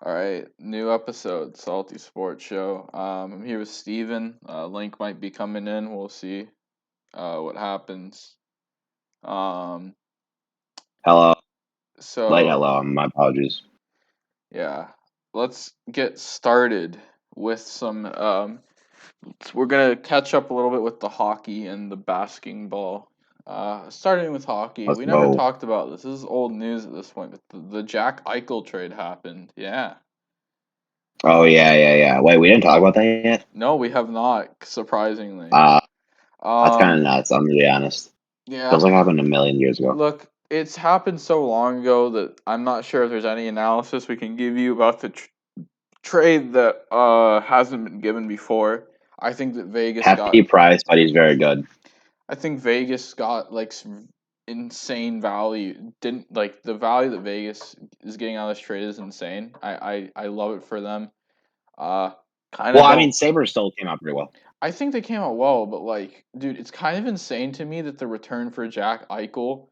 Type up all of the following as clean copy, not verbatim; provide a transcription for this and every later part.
All right, new episode, Salty Sports Show. I'm here with Steven. Link might be coming in. We'll see what happens. Um, Hello. so, Hello. My apologies. yeah, let's get started with some. We're going to catch up a little bit with the hockey and the basketball. Starting with hockey, Let's we never go. talked about this. This is old news at this point, but the Jack Eichel trade happened. Yeah. Oh, yeah. Wait, we didn't talk about that yet? No, we have not, surprisingly. Uh, that's kind of Um, nuts, I'm gonna be honest. Feels yeah. like it happened a million years ago. Look, it's happened so long ago that I'm not sure if there's any analysis we can give you about the trade that hasn't been given before. I think that Vegas got. Hefty price, but he's very good. I think Vegas got like some insane value. Didn't like the value that Vegas is getting out of this trade is insane. I love it for them. Uh, kind Well, of I mean, don't. Sabres still came out pretty well. I think they came out well, but like, dude, it's kind of insane to me that the return for Jack Eichel,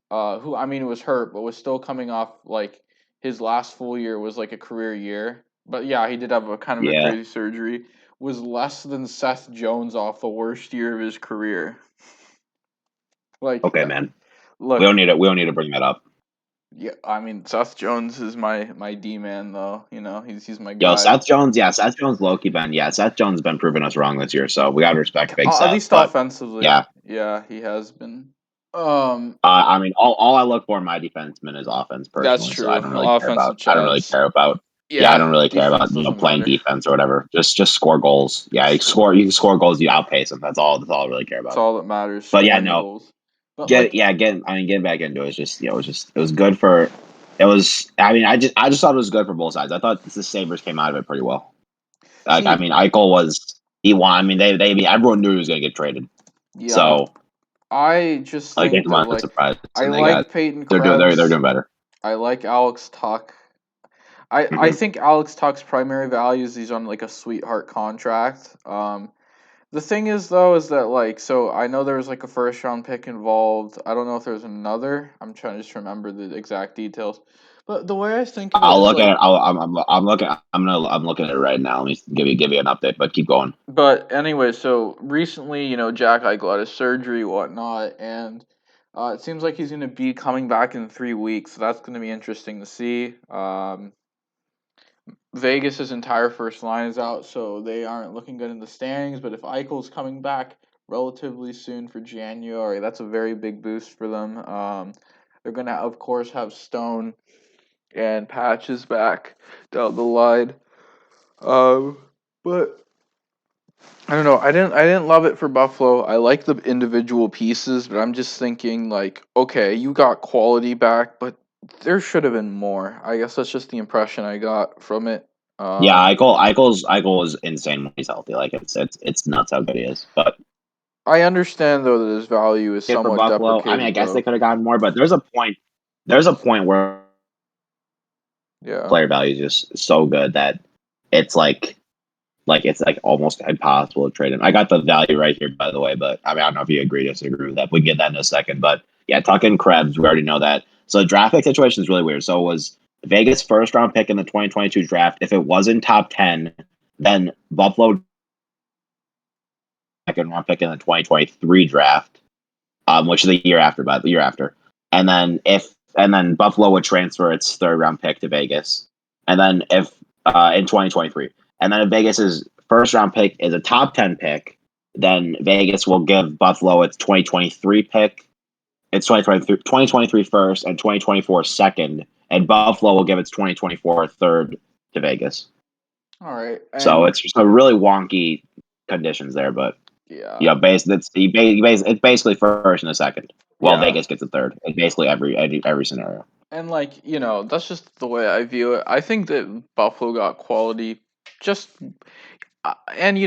who I mean was hurt, but was still coming off like his last full year was like a career year. But yeah, he did have a kind of a Yeah. crazy surgery. Was less than Seth Jones off the worst year of his career. Like, Okay, man. We look, don't need it. We don't need to bring that up. yeah, I mean Seth Jones is my D man though. You know, he's my Yo, guy. Seth Jones. Yeah, Seth Jones. Low-key been. Yeah, Seth Jones been proving us wrong this year, so we gotta respect Big At Seth. least But offensively, yeah, yeah, he has been. Um, I mean, all I look for in my defenseman is offense that's personally. So I true. don't really care Offensive about. I don't really Chads. care about. Yeah, I Yeah, don't really care about defense doesn't playing matter. defense or whatever. Just score goals. Yeah, you Score. score. You can score goals. You outpace them. That's all I really care That's about. all that matters. But yeah, Scoring no. goals. But like, Getting back into it was just it was good for. It was. I mean, I just thought it was good for both sides. I thought the Sabres came out of it pretty well. Like I see, mean, Eichel was he won. I mean, everyone knew he was going to get traded. yeah, So I just like think it's that not a like surprise, I and they got like Peyton they're Krebs. doing better. I like Alex Tuck. I Hmm. think Alex Tuck's primary value is he's on like a sweetheart contract. The thing is though is that like so I know there was like a first round pick involved. I don't know if there's another. I'm trying to just remember the exact details. But the way I think of it I'll is look at like it. I'm looking at it right now. Let me give you an update, but keep going. but anyway, so recently, Jack Eichel had his surgery, whatnot, and it seems like he's going to be coming back in 3 weeks. So that's going to be interesting to see. Vegas's entire first line is out, so they aren't looking good in the standings. But if Eichel's coming back relatively soon for January, that's a very big boost for them. They're going to, of course, have Stone and Patches back down the line. But I don't know. I didn't love it for Buffalo. I like the individual pieces, but I'm just thinking like, okay, you got quality back, but there should have been more. I guess that's just the impression I got from it. Yeah, Um, Eichel is insane when he's healthy. Like it's nuts how good he is. But I understand though that his value is for somewhat Buffalo, I mean, I deprecated guess they though. could have gotten more, but there's a point where Yeah. player value is just so good that it's it's like almost impossible to trade him. I got the value right here, by the way, but I mean, I don't know if you agree or disagree with that. We can get that in a second, but yeah, Tuck and Krebs, we already know that. So the draft pick situation is really weird. So it was Vegas first round pick in the 2022 draft. If it wasn't top 10, then Buffalo second round pick in the 2023 draft, which is the year after, but the year after. And then Buffalo would transfer its third round pick to Vegas. And then if in 2023. And then if Vegas's first round pick is a top 10 pick, then Vegas will give Buffalo its 2023 pick, its 2023 first and 2024 second, and Buffalo will give its 2024 third to Vegas. All right. So And it's just a really wonky conditions there, but yeah. yeah, it's basically first and a second. Well, Yeah. Vegas gets a third. It's basically every scenario. And like, that's just the way I view it. I think that Buffalo got quality just and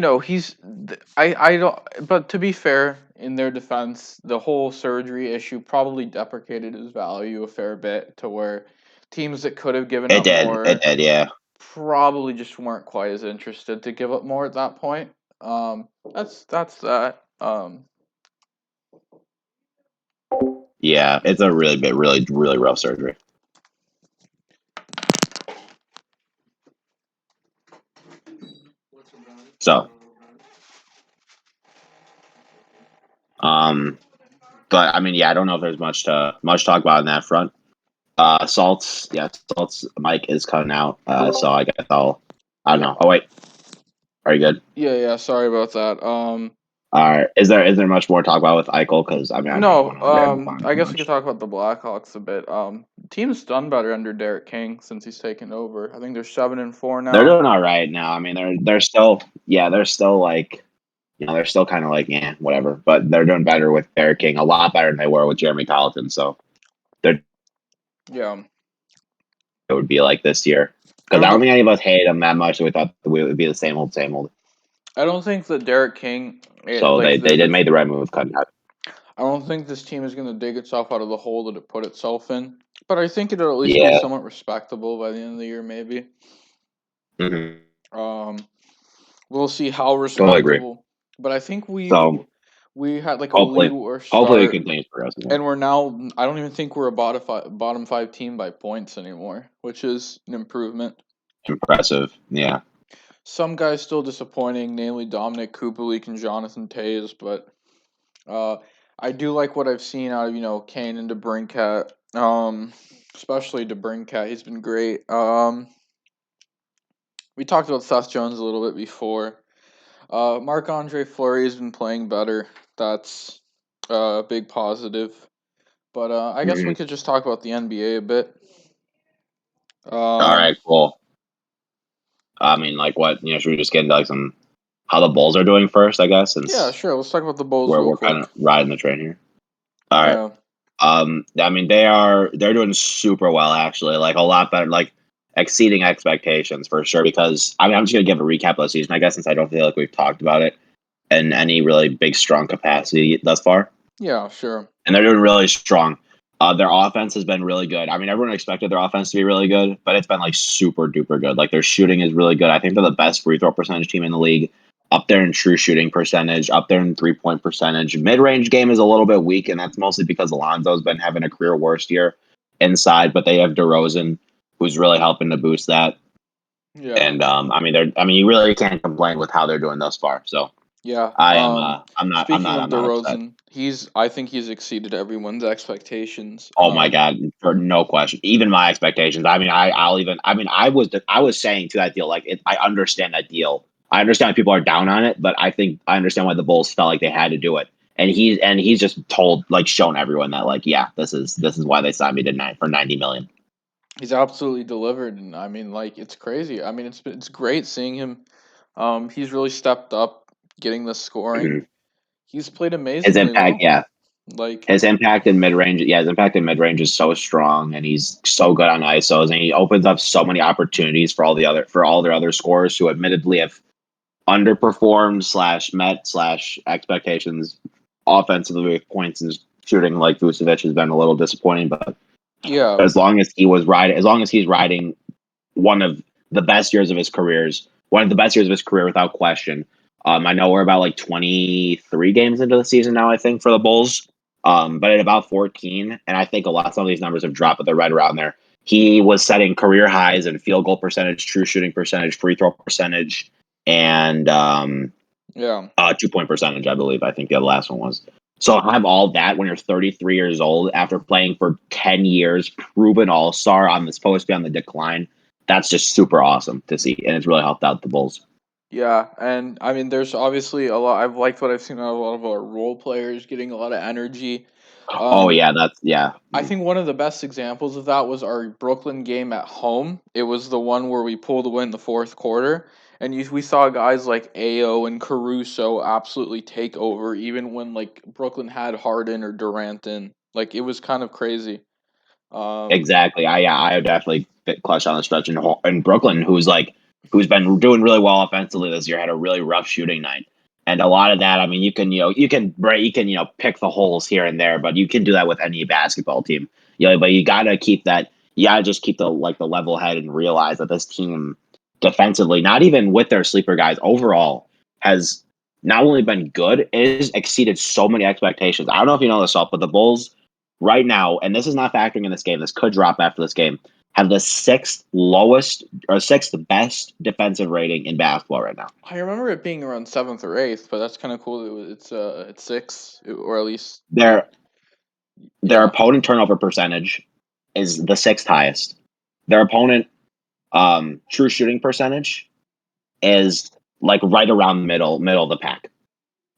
I don't, but to be fair, in their defense, the whole surgery issue probably deprecated his value a fair bit to where teams that could have given It up did. It more did. Yeah. probably just weren't quite as interested to give up more at that point. That's that. Yeah. It's a really rough surgery. So, but I mean, yeah, I don't know if there's much to talk about on that front. Salt's mic is cutting out. So I guess I don't know. Oh wait, are you good? Yeah. Sorry about that. All right. Is there much more to talk about with Eichel? Because I mean, I don't No. want to ramble on I too guess we could much. talk about the Blackhawks a bit. Team's done better under Derek King since he's taken over. I think they're 7-4 They're now. doing all right now. I mean, they're still they're still like they're still kind of like whatever. But they're doing better with Derek King, a lot better than they were with Jeremy Colleton. So they're Yeah. it would be like this year. I Because I don't. don't think any of us hated them that much. So we thought we would be the same old, same old. I don't think that Derek King, So they did made the right move cutting out. I don't think this team is going to dig itself out of the hole that it put itself in. But I think it'll at least be Yeah. somewhat respectable by the end of the year, maybe. Mm-hmm. We'll see how Totally agree. respectable. But I think So we had like a league hopefully, or hopefully it start, continues progressing. and we're now. I don't even think we're a bottom five team by points anymore, which is an improvement. Impressive. Yeah. Some guys still disappointing, namely Dominic Kupelik and Jonathan Tays, but uh, I do like what I've seen out of Kane and DeBrincat. Especially DeBrincat, he's been great. We talked about Seth Jones a little bit before. Marc-Andre Fleury has been playing better. That's a big positive. But I guess we Mm-hmm. could just talk about the NBA a bit. All Um, right. Cool. I mean, like what should we just get into like some how the Bulls are doing first? I guess yeah, since sure. Let's talk about the Bulls we're real we're kind quick. of riding the train here. All right. Yeah, I mean, they're doing super well actually, like a lot better, like exceeding expectations for sure. Because I mean, I'm just gonna give a recap of the season, I guess, since I don't feel like we've talked about it in any really big, strong capacity thus far. yeah, sure. And they're doing really strong. Their offense has been really good. I mean, everyone expected their offense to be really good, but it's been like super duper good. Like their shooting is really good. I think they're the best free throw percentage team in the league. Up there in true shooting percentage, up there in 3-point percentage. Mid range game is a little bit weak, and that's mostly because Alonzo's been having a career worst year inside. But they have DeRozan, who's really helping to boost that. Yeah, And you really can't complain with how they're doing thus far. So yeah. I am. Speaking of I'm not upset. DeRozan, I think he's exceeded everyone's expectations. Oh my god, for no question. Even my expectations. I mean, I'll even. I mean, I was saying to that deal, like I understand that deal. I understand why people are down on it, but I understand why the Bulls felt like they had to do it. And he's just told, like, shown everyone that, like, yeah, this is why they signed me tonight for 90 million. He's absolutely delivered, and I mean, like, it's crazy. I mean, it's great seeing him. He's really stepped up, getting the scoring. Mhm. He's played His amazingly impact, well. yeah, Like, his impact in mid range, his impact in mid range is so strong, and he's so good on ISOs, and he opens up so many opportunities for all their other scorers who admittedly have underperformed slash met slash expectations offensively with points and shooting. Like Vucevic has been a little disappointing, but yeah, as long as he's riding one of the best years of his career without question. I know we're about like 23 games into the season now, I think, for the Bulls. But at about 14, and I think some of these numbers have dropped, but they're right around there. He was setting career highs in field goal percentage, true shooting percentage, free throw percentage, and yeah, 2-point percentage, I believe. I think the last one was. So have all that when you're 33 years old after playing for 10 years, proven all-star on this supposed to be on the decline. That's just super awesome to see, and it's really helped out the Bulls. yeah. And I mean, there's obviously a lot. I've liked what I've seen out of a lot of our role players getting a lot of energy. Oh Um, yeah, that's yeah. I think one of the best examples of that was our Brooklyn game at home. It was the one where we pulled away in the fourth quarter, and we saw guys like Ao and Caruso absolutely take over, even when like Brooklyn had Harden or Durant in. Like it was kind of crazy. Um, Exactly. I definitely bit clutch on the stretch in Brooklyn, who's been doing really well offensively this year, had a really rough shooting night, and a lot of that. I mean, you can pick the holes here and there, but you can do that with any basketball team. But you gotta keep that. You gotta just keep the level head and realize that this team defensively, not even with their sleeper guys, overall has not only been good, it has exceeded so many expectations. I don't know if you know this, but the Bulls right now, and this is not factoring in this game, this could drop after this game, have the sixth lowest or sixth best defensive rating in basketball right now. I remember it being around 7th or 8th, but that's kind of cool. It's 6, or at least Their yeah. opponent turnover percentage is the sixth highest. Their opponent true shooting percentage is like right around the middle of the pack.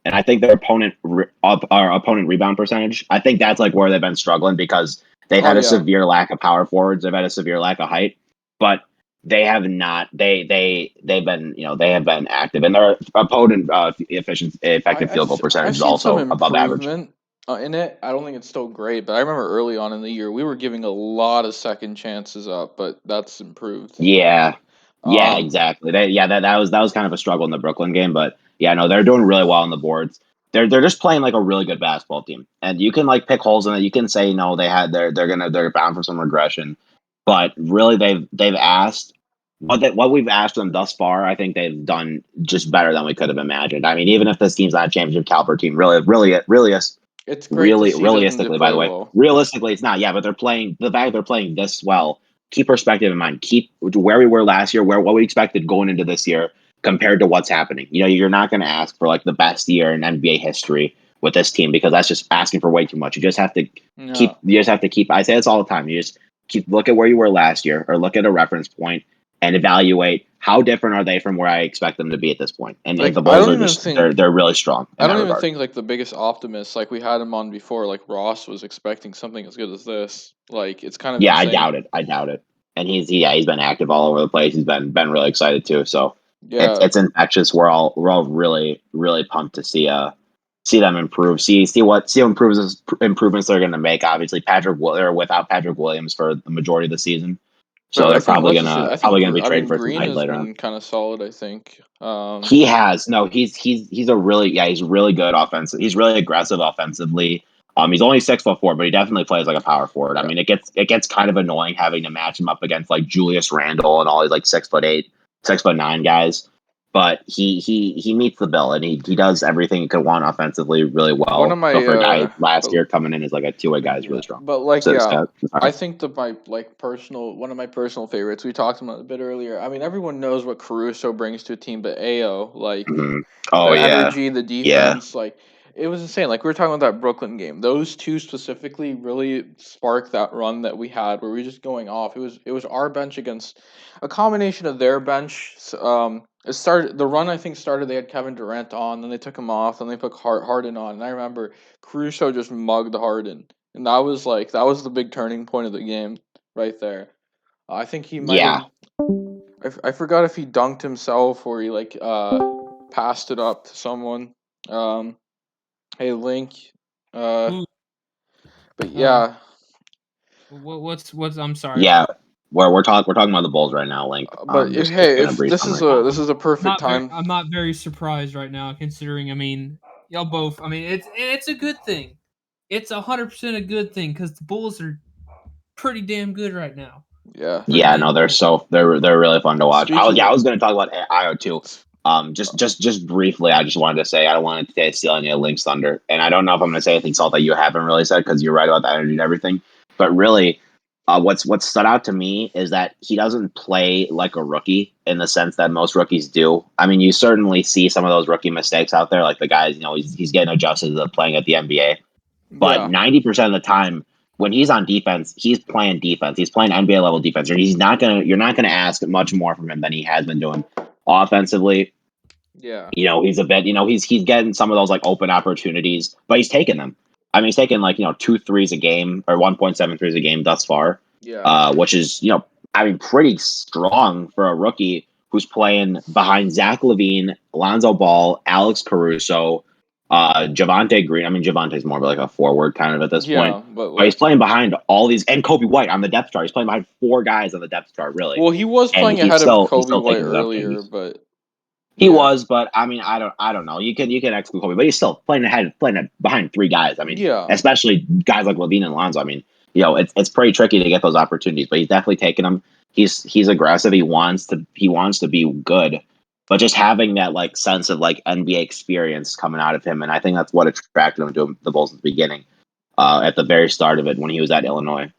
And I think their opponent rebound percentage, I think that's like where they've been struggling because they've Oh had a yeah, severe lack of power forwards, they've had a severe lack of height, but they have not. They've been they have been active, and their opponent effective field goal percentage I've is seen some also above average. improvement in it. I don't think it's still great, but I remember early on in the year we were giving a lot of second chances up, but that's improved. Yeah, yeah, Um, exactly. That was kind of a struggle in the Brooklyn game, but yeah, no, they're doing really well on the boards. They're just playing like a really good basketball team, and you can like pick holes in it. You can say no, they're bound for some regression, but really they've asked what we've asked them thus far. I think they've done just better than we could have imagined. I mean, even if this team's not a championship caliber team, it's great to really see them to realistically, by play the way, well. realistically, it's not. Yeah, but the fact they're playing this well. Keep perspective in mind. Keep where we were last year, what we expected going into this year compared to what's happening. You're not going to ask for like the best year in NBA history with this team because that's just asking for way too much. You just have to Yeah, keep. I say this all the time. You just look at where you were last year, or look at a reference point and evaluate how different are they from where I expect them to be at this point. And like the Bulls are just they're really strong in I that don't even regard. think like the biggest optimist like we had him on before. Like Ross was expecting something as good as this. Like it's kind of Yeah, insane. I doubt it. And he's been active all over the place. He's been really excited too. So Yeah, it's infectious. We're all really really pumped to see them improve. See improvements they're going to make. Obviously, they're without Patrick Williams for the majority of the season, but so I they're think let's just say I think probably gonna be I traded mean for some Green guys has later on. been kind of solid. I think. He has no. He's a really he's really good offensive. He's really aggressive offensively. He's only 6'4", but he definitely plays like a power forward. I Yeah. mean, it gets kind of annoying having to match him up against like Julius Randle and all these like 6'8", 6'9" guys. But he meets the bill and he does everything he could want offensively really One of well. So my for a guy last but year coming in as like a two-way guy is yeah, really strong. but like So yeah, I sorry. think my like personal one of my personal favorites we talked about a bit earlier. I mean, everyone knows what Caruso brings to a team, but Ao like Mhm. Oh the yeah, energy, the yeah, defense, like it was insane. Like we were talking about that Brooklyn game. Those two specifically really sparked that run that we had where we were just going off. It was our bench against a combination of their bench. It started the run I think started they had Kevin Durant on, then they took him off, then they put Harden on. And I remember Caruso just mugged Harden. And that was the big turning point of the game right there. I think he might have yeah. I forgot if he dunked himself or he like passed it up to someone. Um, hey Link, uh, Who? but Uh, yeah, what's? I'm sorry. Yeah, where we're talking about the Bulls right now, Link. but if Just hey, giving a if brief this is summary. a I'm perfect not very. time, I'm not very surprised right now, considering. I mean, y'all both. I mean, it's a good thing. It's 100% a good thing because the Bulls are pretty damn good right now. yeah. Pretty Yeah, no, damn good. they're really fun to watch. Speaking I of, was going to talk about IO too. Just briefly, I just wanted to say I don't want to steal any of Link's thunder, and I don't know if I'm going to say anything salt that you haven't really said because you're right about the energy and everything. But really, what's stood out to me is that he doesn't play like a rookie in the sense that most rookies do. I mean, you certainly see some of those rookie mistakes out there, like the guys, he's getting adjusted to playing at the NBA. But yeah, 90% of the time, when he's on defense, he's playing defense. He's playing NBA level defense. You're not gonna ask much more from him than he has been doing. Offensively, yeah, he's a bit, he's getting some of those like open opportunities, but he's taking them. I mean, he's taken like 2 threes a game or 1.7 threes a game thus far, yeah, which is I mean pretty strong for a rookie who's playing behind Zach LaVine, Lonzo Ball, Alex Caruso, Javante Green. I mean, Javante's more of like a forward kind of at this point, yeah. But but he's like, playing behind all these and Kobe White on the depth chart. He's playing behind four guys on the depth chart, really, well, he was and playing ahead of he's Kobe still White taking those earlier, opportunities. but He yeah, was, but I mean, I don't know. You can exclude Kobe, but he's still playing behind three guys. I mean, yeah, especially guys like Levine and Lonzo. I mean, it's pretty tricky to get those opportunities, but he's definitely taking them. He's aggressive. He wants to be good, but just having that like sense of like NBA experience coming out of him, and I think that's what attracted him to the Bulls at the beginning, at the very start of it when he was at Illinois.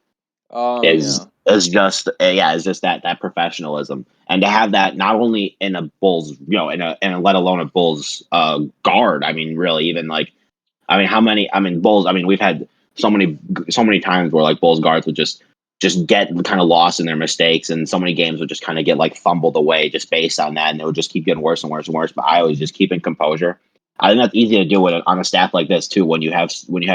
Is yeah. is just that professionalism, and to have that not only in a Bulls, in a let alone a Bulls guard. I mean, really, even like, I mean, how many? I mean, Bulls. I mean, we've had so many times where like Bulls guards would just get kind of lost in their mistakes, and so many games would just kind of get like fumbled away just based on that, and it would just keep getting worse and worse and worse. But I always just keeping composure. I think that's easy to do on a staff like this too. When you have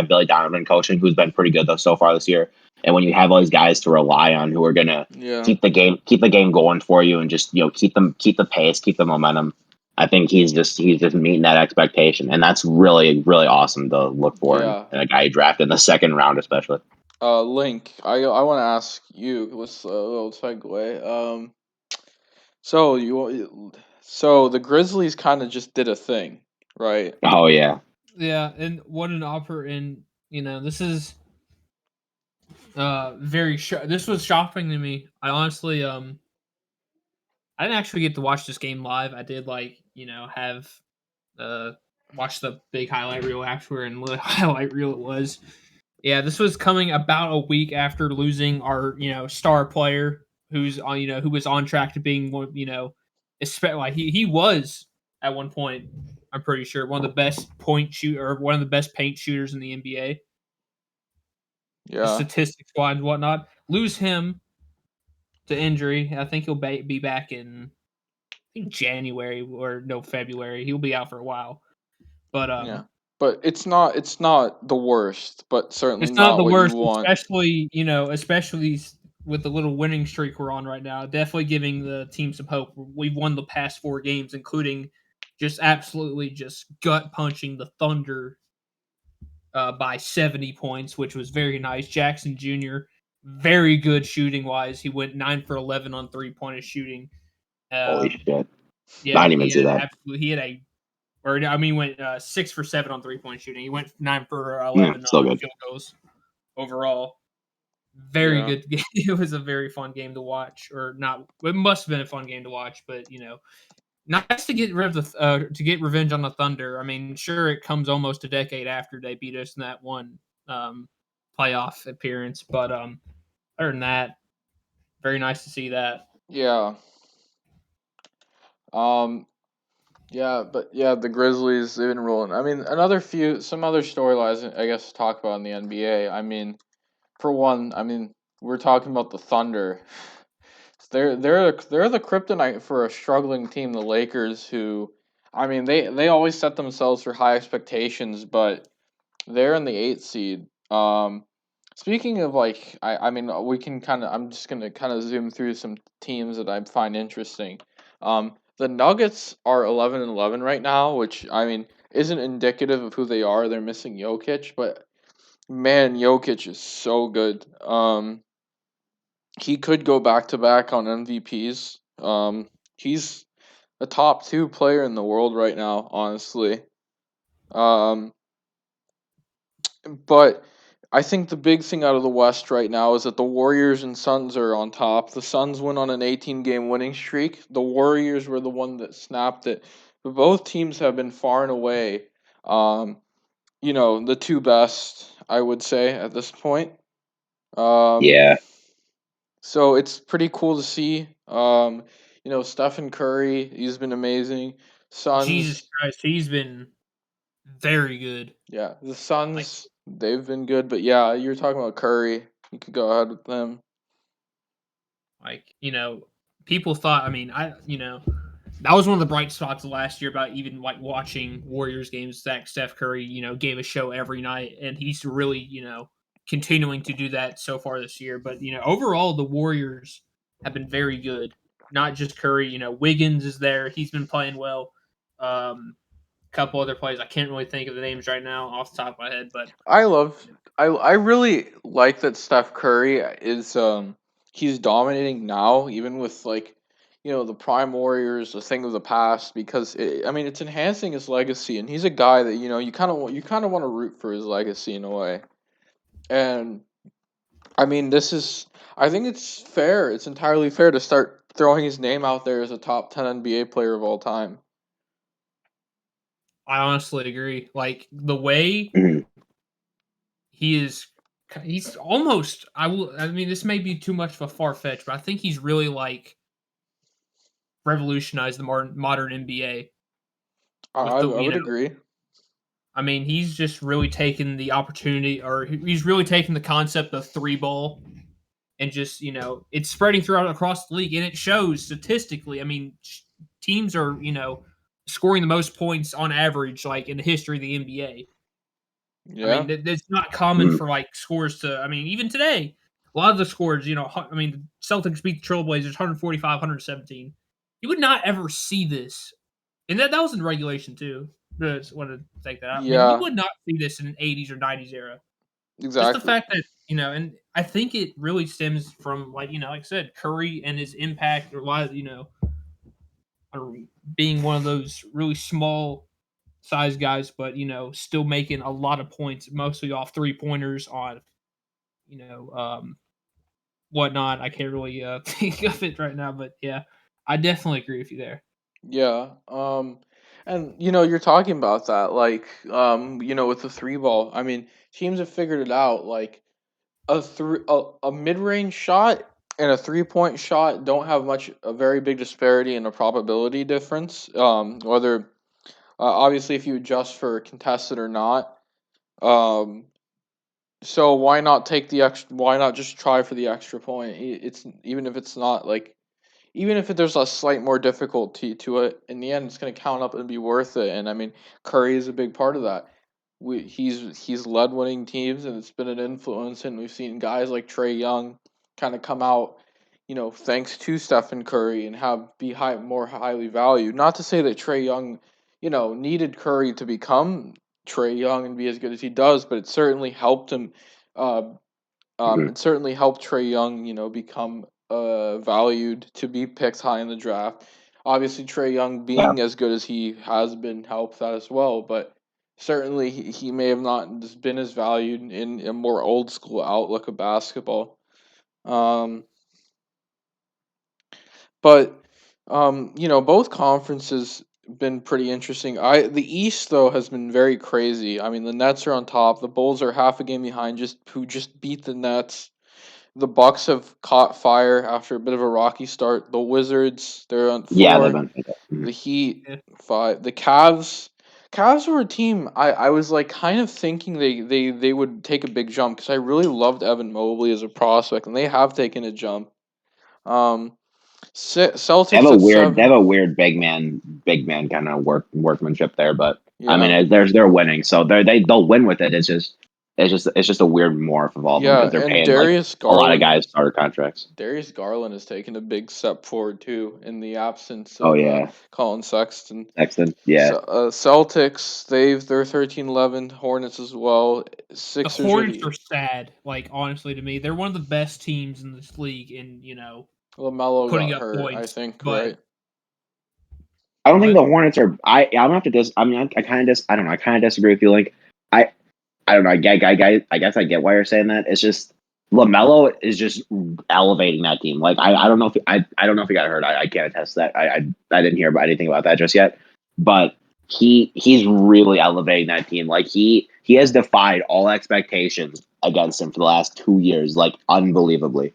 Billy Donovan coaching, who's been pretty good so far this year, and when you have all these guys to rely on who are gonna Yeah. keep the game going for you, and just keep the pace, keep the momentum. I think he's just meeting that expectation, and that's really really awesome to look for in Yeah. a guy you drafted in the second round, especially. Link, I want to ask you. Let's a little segue. So so the Grizzlies kind of just did a thing, right? Oh yeah, Yeah, and what an offer! And this is this was shocking to me. I honestly I didn't actually get to watch this game live. I did have uh watch the big highlight reel after, and what a highlight reel it was. Yeah, this was coming about a week after losing our star player who's on who was on track to being one like he was at one point, I'm pretty sure, one of the best point shoot or one of the best paint shooters in the NBA, just Yeah. statistics wise and whatnot. Lose him to injury. I think he'll be back in January or no February. He'll be out for a while, but Yeah. But it's not the worst, but certainly it's not not the what you worst, want. especially with the little winning streak we're on right now. Definitely giving the team some hope. We've won the past 4 games, including just absolutely just gut punching the Thunder by 70 points, which was very nice. Jackson Jr. very good shooting wise. He went 9 for 11 on 3-point shooting. holy shit! I Yeah, didn't even see that. he had a or I mean, he went 6 for 7 on 3-point shooting. He went 9 for Yeah, 11 still good. field goals overall. Very Yeah. good game. It was a very fun game to watch, or not. It must have been a fun game to watch, but nice to get rid of to get revenge on the Thunder. I mean, sure, it comes almost a decade after they beat us in that one playoff appearance, but other than that, very nice to see that. Yeah. Um yeah, but yeah, the Grizzlies they've been rolling. I mean, some other storylines I guess to talk about in the NBA. I mean, for one, I mean, we're talking about the Thunder. They're the kryptonite for a struggling team, the Lakers, who I mean, they always set themselves for high expectations, but they're in the 8th seed. Speaking of like, I mean, we can kind of. I'm just gonna kind of zoom through some teams that I find interesting. The Nuggets are 11-11 right now, which I mean isn't indicative of who they are. They're missing Jokic, but man, Jokic is so good. He could go back to back on MVPs. He's a top 2 player in the world right now, honestly. Um, But I think the big thing out of the West right now is that the Warriors and Suns are on top. The Suns went on an 18-game winning streak. The Warriors were the one that snapped it. But both teams have been far and away, um, the 2 best, I would say, at this point. Um, Yeah, so it's pretty cool to see. Stephen Curry, he's been amazing. Jesus Suns, Christ, he's been very good. yeah, the Like Suns, they've been good. But yeah, you're talking about Curry. You could go ahead with them. people thought. I mean, that was one of the bright spots of last year about even like watching Warriors games. Steph Curry, gave a show every night, and he's really, continuing to do that so far this year. But overall, the Warriors have been very good. Not just Curry, Wiggins is there. He's been playing well. A couple other players. I can't really think of the names right now off the top of my head, but I love I really like that Steph Curry is he's dominating now even with like the prime warriors a thing of the past because I mean it's enhancing his legacy and he's a guy that you kind of want to root for his legacy in a way. And I mean I think it's fair. It's entirely fair to start throwing his name out there as a top 10 NBA player of all time. I honestly agree. Like the way mhm. he is He's almost. I mean, this may be too much of a far fetch, but I think he's really like revolutionized the modern NBA with I the would agree. I mean, he's just really taken the opportunity, or he's really taken the concept of three ball and just it's spreading throughout across the league, and it shows statistically. I mean, teams are scoring the most points on average, like in the history of the NBA. I Yeah. mean, it's not common Mhm. for like scores to. I mean, even today, a lot of the scores, I mean, the Celtics beat the Trailblazers 145, 117. You would not ever see this, and that was in regulation too. Just wanted to take that out. I mean, you Yeah. would not see this in an 80s or 90s era. Just the Exactly. fact that and I think it really stems from like like I said, Curry and his impact, or a lot of being one of those really small size guys, but still making a lot of points, mostly off 3-pointers on you know um, whatnot. I can't really think of it right now, but yeah, I definitely agree with you there. Yeah. And you're talking about that, like, with the three ball. I mean, teams have figured it out. Like a mid range shot and a 3 point shot don't have a very big disparity in a probability difference. Whether obviously if you adjust for contested or not. Um, so why not take the extra? Why not just try for the extra point? It's even if it's not like even if there's a slight more difficulty to it, in the end, it's going to count up and be worth it. And I mean, Curry is a big part of that. He's led winning teams, and it's been an influence. And we've seen guys like Trey Young kind of come out, thanks to Stephen Curry and be more highly valued. Not to say that Trey Young, needed Curry to become Trey Young and be as good as he does, but it certainly helped him. Uh, Mhm. it certainly helped Trey Young, become valued to be picked high in the draft. Obviously, Trey Young Yeah. being as good as he has been helped that as well, but certainly he may have not just been as valued in a more old school outlook of basketball. Um, but both conferences been pretty interesting. The East though has been very crazy. I mean, the Nets are on top. The Bulls are half a game behind, who just beat the Nets. The Bucks have caught fire after a bit of a rocky start. The Wizards, they're on Yeah, they've 4. been. Mhm. The Heat, Yeah. 5. The Cavs. Cavs were a team I was like kind of thinking they would take a big jump because I really loved Evan Mobley as a prospect, and they have taken a jump. Um, Celtics at They 7. have a weird big man kind of workmanship there. But I mean, Yeah, they're winning, so they'll win with it. It's just a weird morph of all of them yeah, because they're and paying like a lot of guys starter contracts. Darius Garland has taken a big step forward too in the absence Oh of yeah, Colin Sexton. Sexton. Yeah, Celtics, they're 13-11. Hornets as well. The Sixers are Hornets the are sad. Like honestly, to me, they're one of the best teams in this league in LaMelo putting got up hurt, I points. think, But right? I don't think what? the Hornets are. I'm gonna have to I mean, I kind of I don't know. I kind of disagree with you. Like I I don't know. I guess I get why you're saying that. It's just Lamelo is just elevating that team. Like I don't know if I don't know if he got hurt. I can't attest to that. I didn't hear about anything about that just yet. But he's really elevating that team. Like he has defied all expectations against him for the last 2 years, like unbelievably,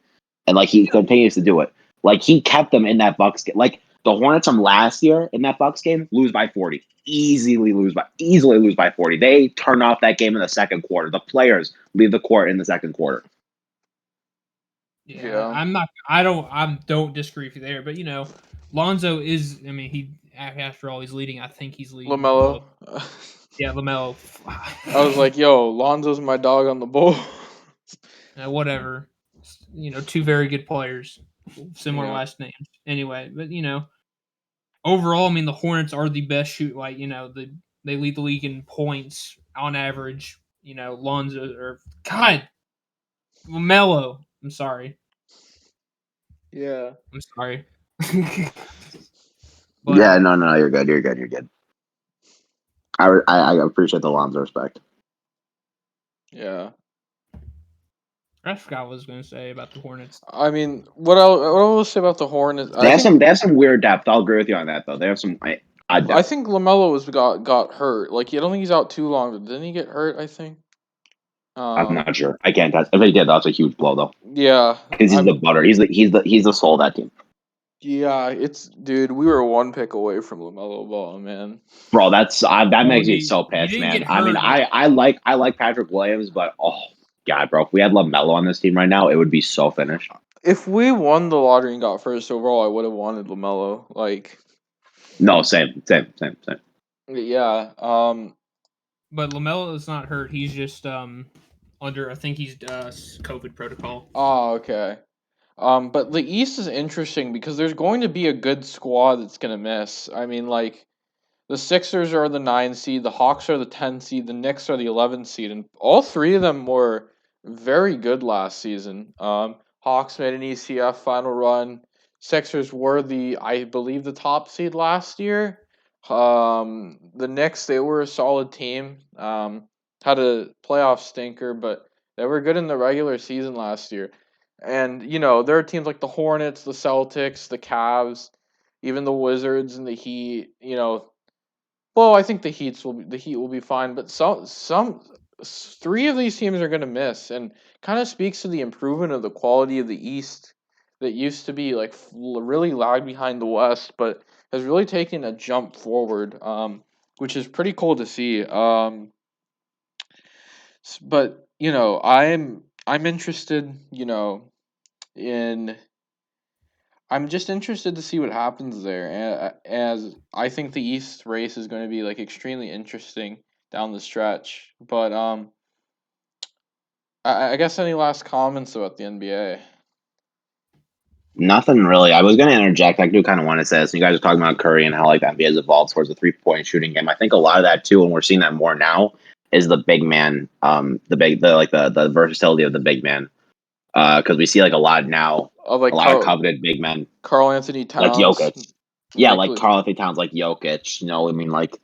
and like he continues to do it. Like he kept them in that Bucks game. Like the Hornets from last year in that Bucks game lose by 40. Easily lose by 40. They turn off that game in the second quarter. The players leave the court in the second quarter. Yeah, Yeah, I'm not. I don't disagree with you there. But Lonzo is. I mean, after all, he's leading. I think he's leading the. LaMelo. Yeah, Lamelo. I was like, yo, Lonzo's my dog on the bull. Whatever. Two very good players, similar Yeah, last names. Anyway, but overall, I mean, the Hornets are the best shoot. Like they lead the league in points on average. Lonzo or God, Lamelo. I'm sorry. yeah, I'm sorry. but Yeah, no, you're good. You're good. I appreciate the Lonzo respect. yeah. I forgot what I was going to say about the Hornets. I mean, what I will say about the Hornets, They have some weird depth. I'll agree with you on that though. They have some odd I depth. think LaMelo got hurt. Like, I don't think he's out too long. Didn't he get hurt? I think. I'm Um, not sure. I can't. If they did, that's a huge blow though. yeah, Because he's the butter. He's the soul of that team, yeah. It's dude. We were one pick away from LaMelo Ball, man. bro. That Well, makes me so he pissed, didn't get man. I mean, hurt. But I like Patrick Williams, but oh god, bro, if we had LaMelo on this team right now, it would be so finished. If we won the lottery and got first overall, I would have wanted LaMelo. Like, No, same. yeah. LaMelo is not hurt. He's just under. I think he's COVID protocol. Oh, okay. But the East is interesting because there's going to be a good squad that's gonna miss. I mean, like the Sixers are the 9 seed, the Hawks are the 10 seed, the Knicks are the 11 seed, and all three of them were very good last season. Hawks made an ECF final run. Sixers were I believe, the top seed last year. The Knicks, they were a solid team. Had a playoff stinker, but they were good in the regular season last year. And there are teams like the Hornets, the Celtics, the Cavs, even the Wizards and the Heat. Well, I think the Heat will be fine, but three of these teams are going to miss, and kind of speaks to the improvement of the quality of the East that used to be like really lagged behind the West, but has really taken a jump forward, which is pretty cool to see. But I'm interested, in I'm just interested to see what happens there, as I think the East race is going to be like extremely interesting down the stretch. But I guess any last comments about the NBA? Nothing really. I was going to interject. I do kind of want to say this. You guys are talking about Curry and how like the NBA has evolved towards a 3-point shooting game. I think a lot of that too, and we're seeing that more now, is the big man, the versatility of the big man. Because we see like a lot now, Of a like lot of coveted big men Carl Anthony like Towns, Jokic. Yeah, like like Karl Anthony Towns, like Jokic. I mean, like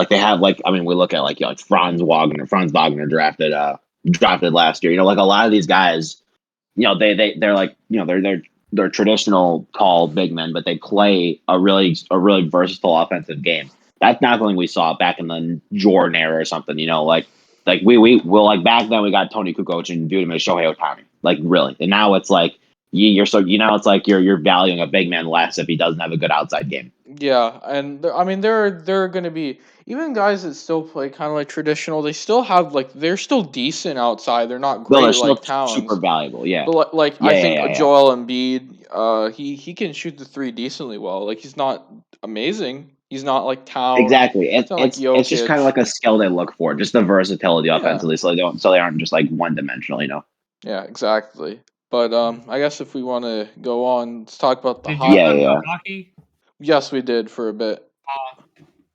they have like I mean, we look at like like Franz Wagner. Franz Wagner drafted last year. Like a lot of these guys, they're like they're traditional tall big men, but they play a really versatile offensive game. That's not something we saw back in the Jordan era or something. Like we will like back then we got Tony Kukoc and dude him as Shohei Ohtani. Like really, and now it's like you're so it's like you're valuing a big man less if he doesn't have a good outside game. yeah, and I mean there are going to be even guys that still play kind of like traditional. They still have like they're still decent outside. They're not No, they're great still like super Towns. valuable. Yeah, But like I yeah, yeah, think yeah, yeah. Joel Embiid, he can shoot the three decently well. Like he's not amazing. He's not like Towns. Exactly. He's not like It's just kind of Jokic. like a skill they look for, just the versatility Yeah, offensively, so they aren't just like one dimensional. yeah, exactly. But I guess if we want to go on, let's talk about the Did you hot. Yeah, talk yeah, about yeah. hockey? Yes, we did for a bit.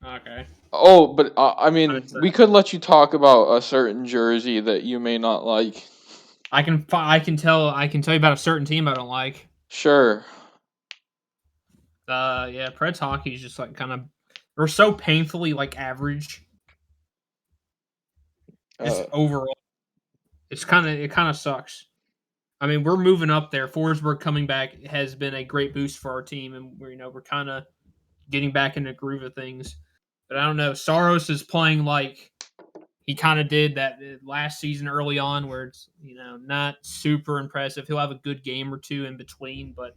Okay. Oh, but I mean, But, we could let you talk about a certain jersey that you may not like. I can tell you about a certain team I don't like. Sure. Yeah, Preds hockey is just like kind of we're so painfully like average. Just Uh, overall, it kind of sucks. I mean, we're moving up there. Forsberg coming back has been a great boost for our team, and we're kind of getting back in the groove of things. But I don't know. Saros is playing like he kind of did that last season early on, where it's not super impressive. He'll have a good game or two in between, but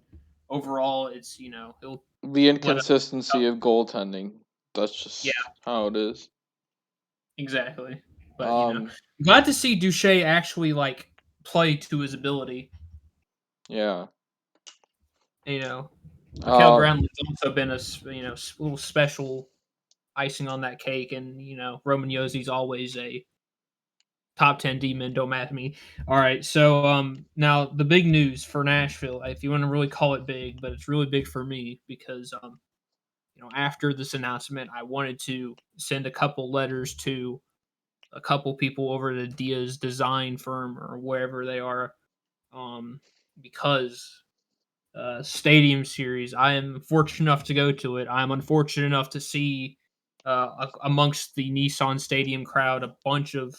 overall, it's he'll the let us. inconsistency of goaltending. That's Yeah, just how it is. exactly. But Um, glad to see Duche actually like play to his ability. yeah. You know, Mikael Uh, Granlund's also been a little special icing on that cake, and Roman Yoszi's always a top 10 demon. Don't mad at me. All right, so now the big news for Nashville, if you want to really call it big, but it's really big for me because after this announcement, I wanted to send a couple letters to a couple people over at Dia's design firm or wherever they are, um, because stadium series. I am fortunate enough to go to it. I'm unfortunate enough to see amongst the Nissan Stadium crowd a bunch of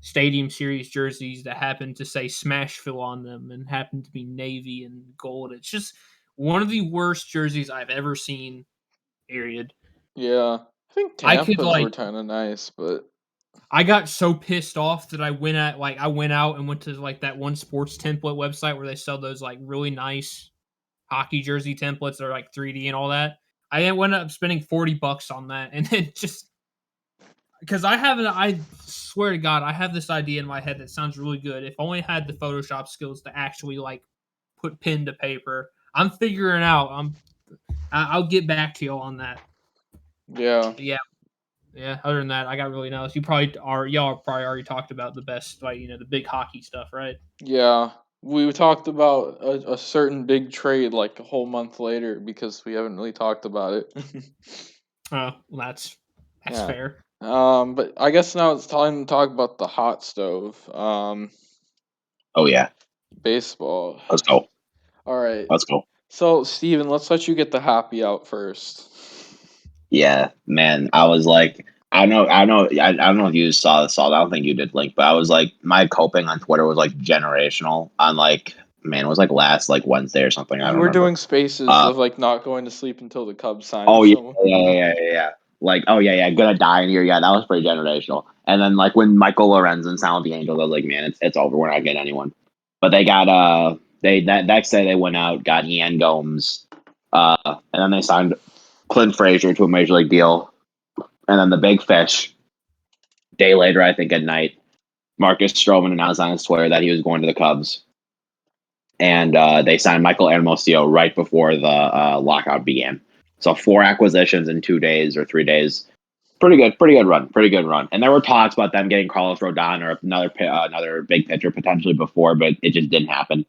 Stadium Series jerseys that happen to say Smashville on them and happen to be navy and gold. It's just one of the worst jerseys I've ever seen. Period. yeah. I think I could Tampa's were kind of nice, but I got so pissed off that I went out and went to like that one sports template website where they sell those like really nice hockey jersey templates that are like 3D and all that. I went up spending $40 on that, and then just because I swear to God, I have this idea in my head that sounds really good. If I only had the Photoshop skills to actually like put pen to paper, I'm figuring out. I'll get back to you on that. Yeah. But yeah. Other than that, I got really nice. Y'all probably already talked about the best, like the big hockey stuff, right? Yeah. We talked about a certain big trade like a whole month later because we haven't really talked about it. Oh, well, that's Yeah. fair. But I guess now it's time to talk about the hot stove. Oh yeah, Baseball. let's go. All right. Let's go. So, Steven, let's let you get the happy out first. Yeah, man. I was like, I don't know if you saw this. I don't think you did, Link, but I was like, my coping on Twitter was like generational. On like, man, it was like last like Wednesday or something. I You don't were remember. doing spaces of like not going to sleep until the Cubs signed Oh yeah, someone. yeah. Like, oh yeah, gonna die in here. Yeah, that was pretty generational. And then like when Michael Lorenzen signed with the Angels, I was like, man, it's over. We're not getting anyone. But they got that next day they went out, got Ian Gomes, and then they signed Clint Frazier to a major league deal. And then the big fish, day later, I think at night, Marcus Stroman announced on his Twitter that he was going to the Cubs. And they signed Michael Hermosillo right before the lockout began. So 4 acquisitions in 2 days or 3 days. Pretty good run. And there were talks about them getting Carlos Rodon or another big pitcher potentially before, but it just didn't happen.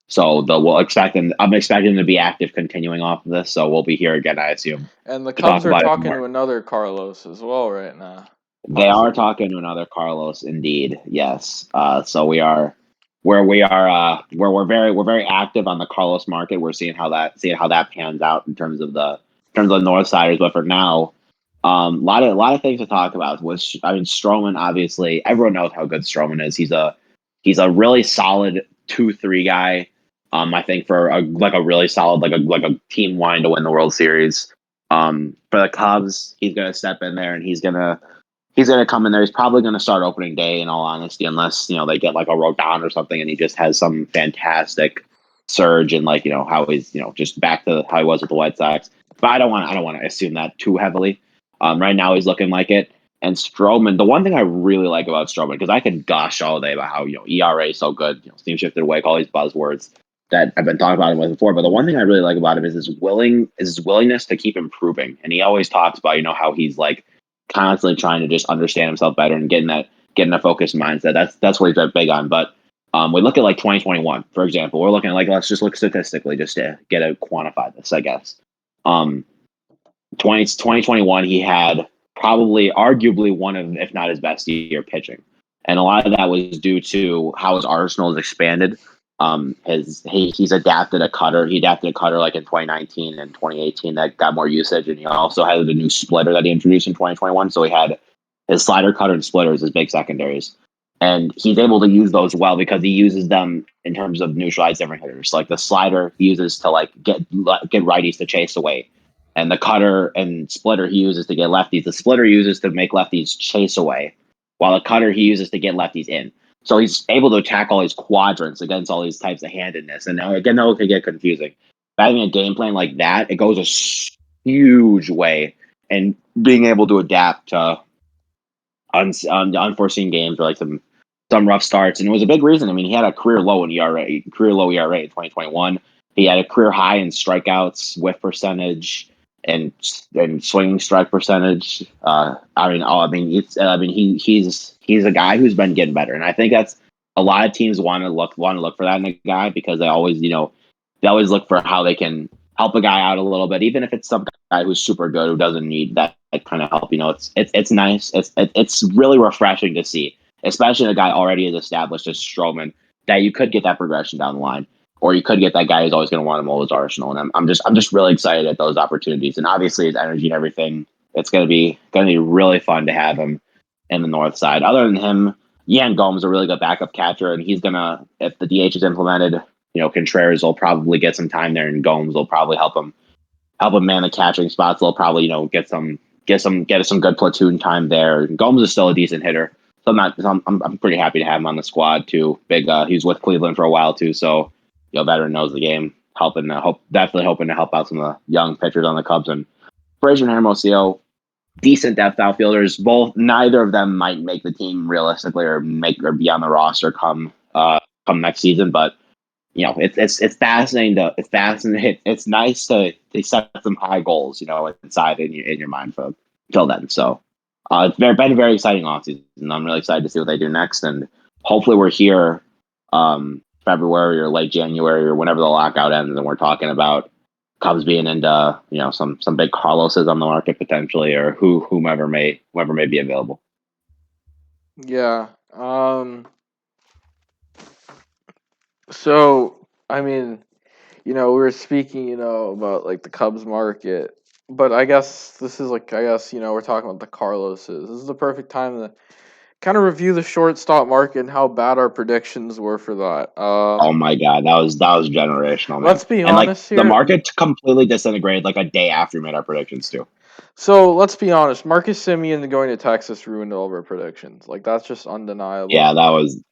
So I'm expecting them to be active continuing off of this. So we'll be here again, I assume. And the To talk Cubs are about it talking more. to another Carlos as well right now. They are Possibly. talking to another Carlos, indeed. Yes. So we are where we are where we're very active on the Carlos market. We're seeing how that pans out in terms of the North Siders. But for now, a lot of things to talk about. Which I mean, Stroman obviously everyone knows how good Stroman is. He's a really solid 2-3 guy. I think for a really solid like a team wanting to win the World Series. For the Cubs, he's gonna step in there and he's gonna come in there. He's probably gonna start opening day in all honesty, unless they get like a Rodon or something and he just has some fantastic surge and like how he's just back to how he was with the White Sox. But I don't want to assume that too heavily. Right now he's looking like it. And Stroman, the one thing I really like about Stroman, because I could gush all day about how ERA is so good, steam shifted away, all these buzzwords that I've been talking about him with before. But the one thing I really like about him is his willingness to keep improving. And he always talks about how he's like constantly trying to just understand himself better and getting a focused mindset. That's what he's been big on. But we look at like 2021, for example. We're looking at like, let's just look statistically just to quantify this, I guess. 2021, he had probably arguably one of, if not his best year pitching. And a lot of that was due to how his arsenal has expanded. He's adapted a cutter. He adapted a cutter like in 2019 and 2018 that got more usage. And he also had the new splitter that he introduced in 2021. So he had his slider, cutter, and splitter as his big secondaries. And he's able to use those well because he uses them in terms of neutralize different hitters. Like the slider he uses to like get righties to chase away. And the cutter and splitter he uses to get lefties. The splitter he uses to make lefties chase away, while the cutter he uses to get lefties in. So he's able to attack all these quadrants against all these types of handedness. And now again, that could get confusing. But having a game plan like that, it goes a huge way. And being able to adapt to unforeseen games or like some rough starts. And it was a big reason. I mean, he had a career low ERA in 2021. He had a career high in strikeouts, whiff percentage, and swinging strike percentage. He's a guy who's been getting better, and I think that's a lot of teams want to look for that in a guy because they always look for how they can help a guy out a little bit, even if it's some guy who's super good who doesn't need that kind of help. It's nice. It's really refreshing to see, especially a guy already as established as Stroman, that you could get that progression down the line. Or you could get that guy who's always going to want to mold his arsenal, and I'm just really excited at those opportunities, and obviously his energy and everything. It's going to be really fun to have him in the North Side. Other than him, Yan Gomes is a really good backup catcher, and he's gonna, if the DH is implemented, Contreras will probably get some time there, and Gomes will probably help him man the catching spots. They'll probably get some get some good platoon time there. Gomes is still a decent hitter, so I'm pretty happy to have him on the squad too. He's with Cleveland for a while too, so veteran knows the game, definitely hoping to help out some of the young pitchers on the Cubs. And Frazier and Hermosillo, decent depth outfielders. Neither of them might make the team realistically or be on the roster come next season, but it's fascinating. It's nice to set some high goals, inside in your mind for till then. So it's been a very exciting offseason, and I'm really excited to see what they do next. And hopefully, we're here February or late January or whenever the lockout ends, and we're talking about Cubs being into some big Carloses on the market potentially, or whomever may be available. Yeah. So I mean, we were speaking, about like the Cubs market, but I guess this is we're talking about the Carloses. This is the perfect time to kind of review the shortstop market and how bad our predictions were for that. Oh my God, that was generational, man. Let's be And honest the here. market completely disintegrated a day after we made our predictions too. So let's be honest. Marcus Semien going to Texas ruined all of our predictions. That's just undeniable. Yeah, that was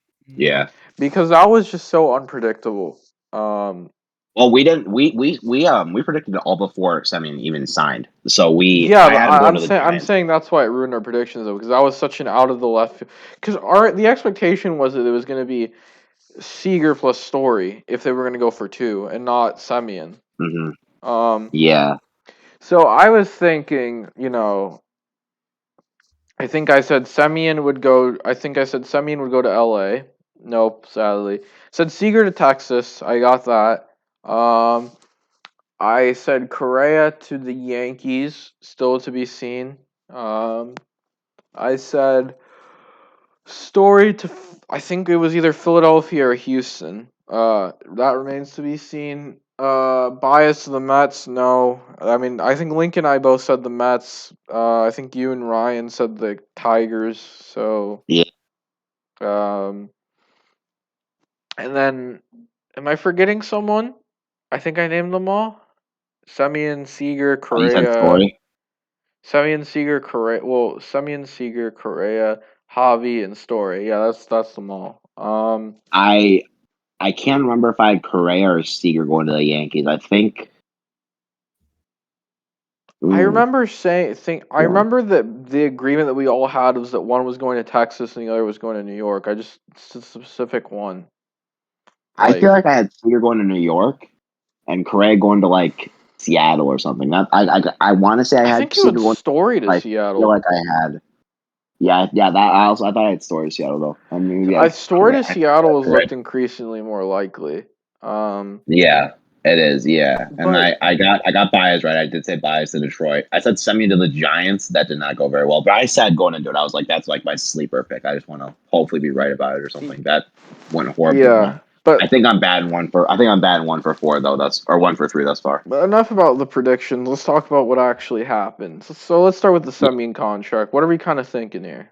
because that was just so unpredictable. Well, we didn't. We predicted it all before Semien even signed. So I'm saying that's why it ruined our predictions though, because that was such an out of the left. Because the expectation was that it was going to be Seager plus Story if they were going to go for 2 and not Semien. Mm-hmm. Yeah. So I was thinking, I think I said Semien would go. I think I said Semien would go to L.A. Nope, sadly. Said Seager to Texas. I got that. I said Correa to the Yankees. Still to be seen. I said Story to. I think it was either Philadelphia or Houston. That remains to be seen. Bias to the Mets, no. I mean, I think Lincoln and I both said the Mets. I think you and Ryan said the Tigers. So yeah. and then, am I forgetting someone? I think I named them all. Semien, Seager, You said Correa. Story. Semien, Seager, Correa. Well, Semien, Seager, Correa, Javi, and Story. Yeah, that's them all. I can't remember if I had Correa or Seager going to the Yankees. I think. I remember I remember that the agreement that we all had was that one was going to Texas and the other was going to New York. It's a specific one. I feel like I had Seager going to New York and Correa going to Seattle or something. That I want to say I had Seager going Story to Seattle. I feel like I had. Yeah. That I thought I had Story to Seattle though. I mean, Story to Seattle has looked increasingly more likely. Yeah, it is. Yeah, and I got Bias right. I did say Bias to Detroit. I said Semien to the Giants. That did not go very well. But I said going into it, I was like, that's my sleeper pick. I just want to hopefully be right about it or something. That went horribly wrong. But I think I'm bad in 1 for 4 though. Or 1 for 3 thus far. But enough about the predictions. Let's talk about what actually happened. So let's start with the Semien contract. What are we kind of thinking here?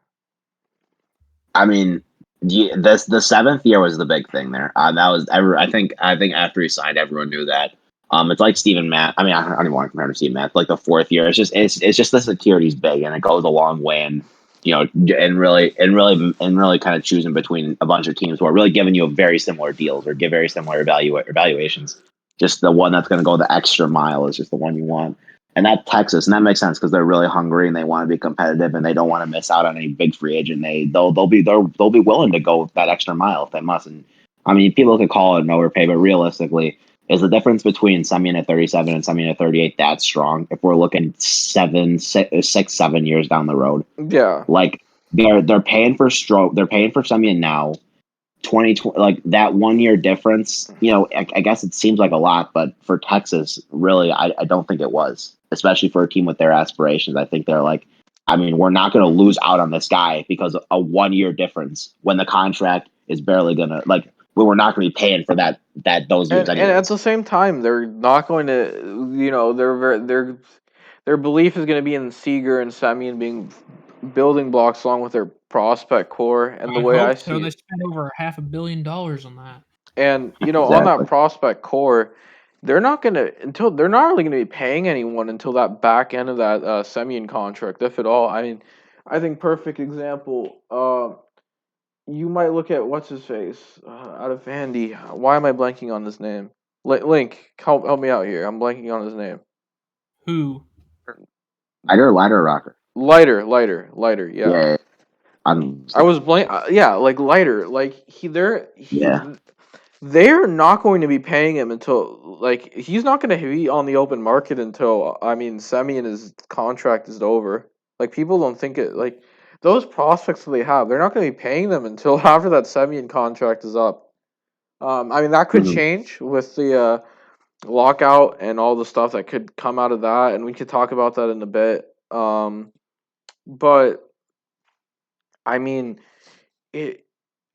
I mean, the 7th year was the big thing there. That was I think after he signed, everyone knew that. It's like Steven Matt. I mean, I don't even want to compare him to Steven Matt. The 4th year, it's just the security's big and it goes a long way. And and really kind of choosing between a bunch of teams who are really giving you very similar deals or give very similar evaluations. Just the one that's going to go the extra mile is just the one you want. And that Texas, and that makes sense because they're really hungry and they want to be competitive and they don't want to miss out on any big free agent. They'll be willing to go that extra mile if they must. And I mean, people could call it an overpay, but realistically, is the difference between Semien at 37 and Semien at 38 that strong? If we're looking 6, 7 years down the road, yeah, they're paying for Semien now. 2020, that 1 year difference, I guess it seems like a lot, but for Texas, really, I don't think it was, especially for a team with their aspirations. I think they're we're not going to lose out on this guy because of a 1 year difference when the contract is barely going to, we're not going to be paying for those years. And at the same time, they're not going to, their belief is going to be in Seager and Semien being building blocks along with their prospect core. And the way I see they spent over $500 million on that. And on that prospect core, they're not really gonna be paying anyone until that back end of that Semyon contract, if at all. I mean, I think perfect example. You might look at what's his face out of Vandy. Why am I blanking on his name? Link, help me out here. I'm blanking on his name. Who? Lighter rocker. Lighter. Yeah. Yeah. I was blank. Yeah, like Lighter. Like Yeah. they're not going to be paying him until like he's not going to be on the open market until Semyon his contract is over. Like people don't think it like those prospects that they have, they're not going to be paying them until after that Semyon contract is up. That could Mhm. change with the lockout and all the stuff that could come out of that, and we could talk about that in a bit. But I mean, it.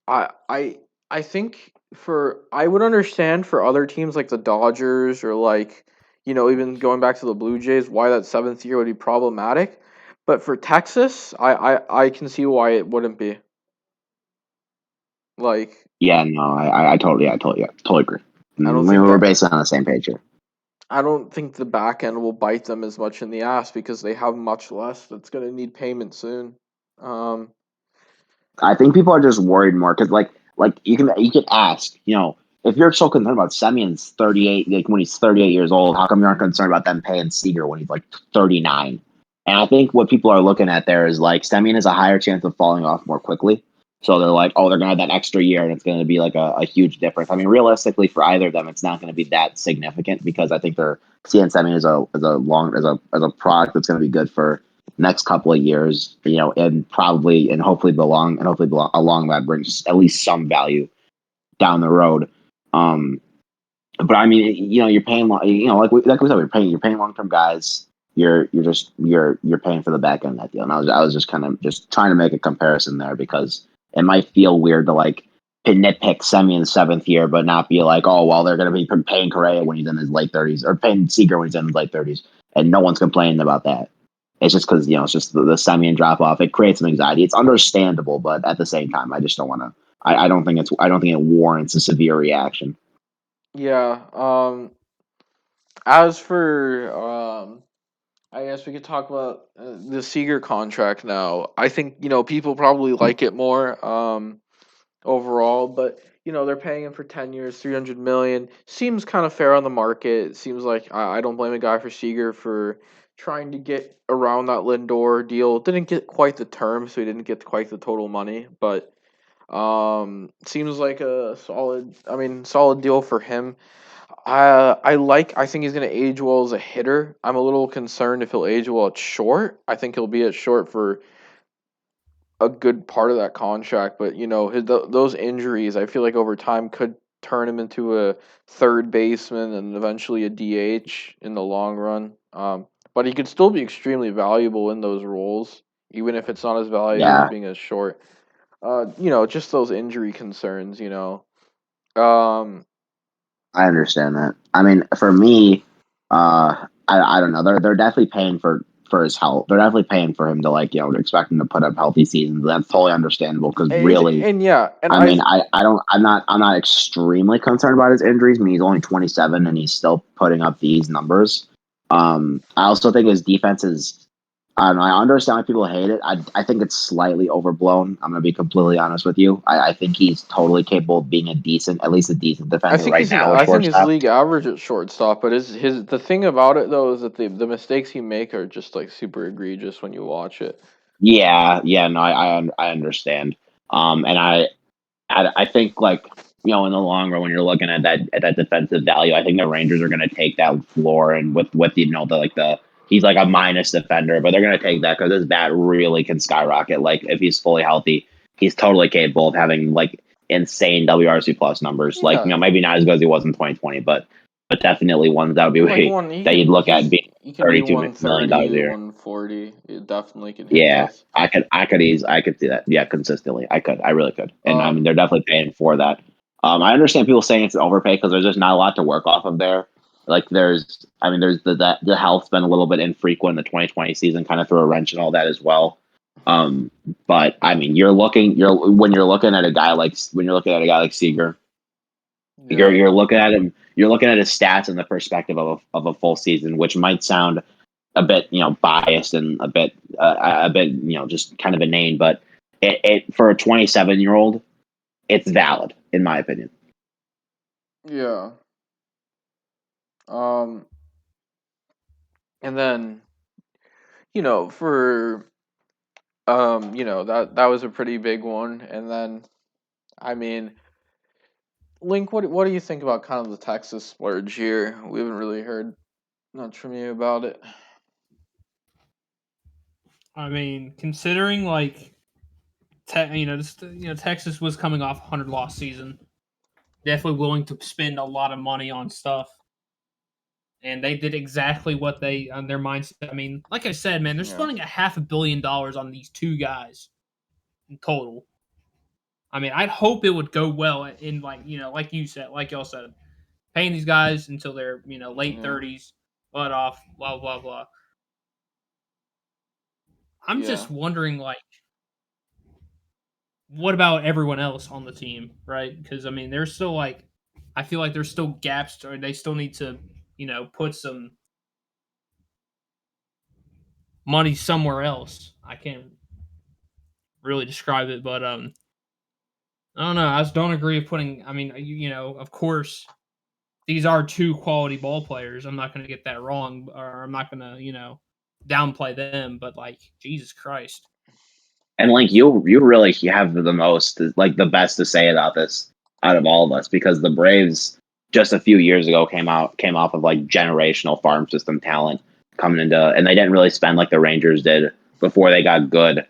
I I I think I would understand for other teams like the Dodgers or like even going back to the Blue Jays why that seventh year would be problematic, but for Texas, I can see why it wouldn't be. Like Yeah, no, I totally agree. I don't We think were that basically on the same page here. I don't think the back end will bite them as much in the ass because they have much less that's going to need payment soon. Um, I think people are just worried more because like you can ask, if you're so concerned about Semyon's 38, like when he's 38 years old, how come you aren't concerned about them paying Seager when he's like 39? And I think what people are looking at there is like Semyon has a higher chance of falling off more quickly. So they're like, oh, they're gonna have that extra year and it's gonna be like a huge difference. I mean, realistically for either of them, it's not gonna be that significant because I think they're seeing Semyon as a product that's gonna be good for next couple of years, and hopefully along that brings at least some value down the road. Um, but I mean, you're paying, like we said, you're paying long term guys. You're paying for the back end of that deal. And I was just kind of just trying to make a comparison there because it might feel weird to like nitpick Semi in the seventh year, but not be like, oh well, they're going to be paying Correa when he's in his late 30s or paying Seager when he's in his late 30s, and no one's complaining about that. It's just because it's just the Semyon drop off. It creates some anxiety. It's understandable, but at the same time, I just don't want to. I don't think it warrants a severe reaction. yeah. As for I guess we could talk about the Seager contract now. I think people probably like it more overall, but they're paying him for 10 years, 300 million. Seems kind of fair on the market. It seems like I don't blame a guy for Seager for trying to get around that Lindor deal. Didn't get quite the term, so he didn't get quite the total money, but seems like a solid deal for him. I think he's gonna age well as a hitter. I'm a little concerned if he'll age well at short. I think he'll be at short for a good part of that contract, but those injuries, I feel like over time could turn him into a third baseman and eventually a DH in the long run. But he could still be extremely valuable in those roles, even if it's not as valuable as Yeah, being a short. Just those injury concerns. Um, I understand that. I mean, for me, I don't know. They're definitely paying for his health. They're definitely paying for him to expect him to put up healthy seasons. That's totally understandable because really, and yeah, and I mean, I'm not extremely concerned about his injuries. I mean, he's only 27 and he's still putting up these numbers. I also think his defense is. I don't know. I understand why people hate it. I think it's slightly overblown. I'm gonna be completely honest with you. I think he's totally capable of being at least a decent defender right now at I think his shortstop. league average at shortstop, but his the thing about it though is that the mistakes he make are just like super egregious when you watch it. Yeah, no, I understand. And I think in the long run when you're looking at that defensive value, I think the Rangers are going to take that floor and with the he's like a minus defender, but they're going to take that because his bat really can skyrocket. Like if he's fully healthy, he's totally capable of having like insane WRC plus numbers. Like Yeah, maybe not as good as he was in 2020, but definitely ones that would like be one that you'd look at being he can be $32 million a 130, year. 140. It definitely can hit Yeah, those. I could see that. Yeah, consistently, I really could. And I Uh, mean, they're definitely paying for that. I understand people saying it's overpay because there's just not a lot to work off of there. Like there's the health's been a little bit infrequent. The 2020 season kind of threw a wrench in all that as well. Um, but I mean, when you're looking at a guy like Seager, Yeah. You're looking at him. You're looking at his stats in the perspective of a full season, which might sound a bit biased and a bit just kind of inane, but it for a 27-year-old, it's valid in my opinion. Yeah. Um, and then for that was a pretty big one, and then I mean, Link, what do you think about kind of the Texas splurge here? We haven't really heard much from you about it. I mean, considering like, Texas was coming off a 100-loss season, definitely willing to spend a lot of money on stuff, and they did exactly what they on their mindset. I mean, like I said, man, they're Yeah. spending $500 million on these two guys in total. I mean, I'd hope it would go well in like you said, like y'all said, paying these guys until they're late Yeah. 30s, butt off, blah blah blah. I'm Yeah. just wondering, like, what about everyone else on the team, right? Because I mean, there's still like, I feel like there's still gaps, or they still need to, put some money somewhere else. I can't really describe it, but I don't know. I just don't agree with putting. I mean, of course, these are two quality ball players. I'm not going to get that wrong, or I'm not going to, downplay them. But like, Jesus Christ. And like you really have the most, like the best to say about this out of all of us, because the Braves just a few years ago came off of like generational farm system talent coming into, and they didn't really spend like the Rangers did before they got good.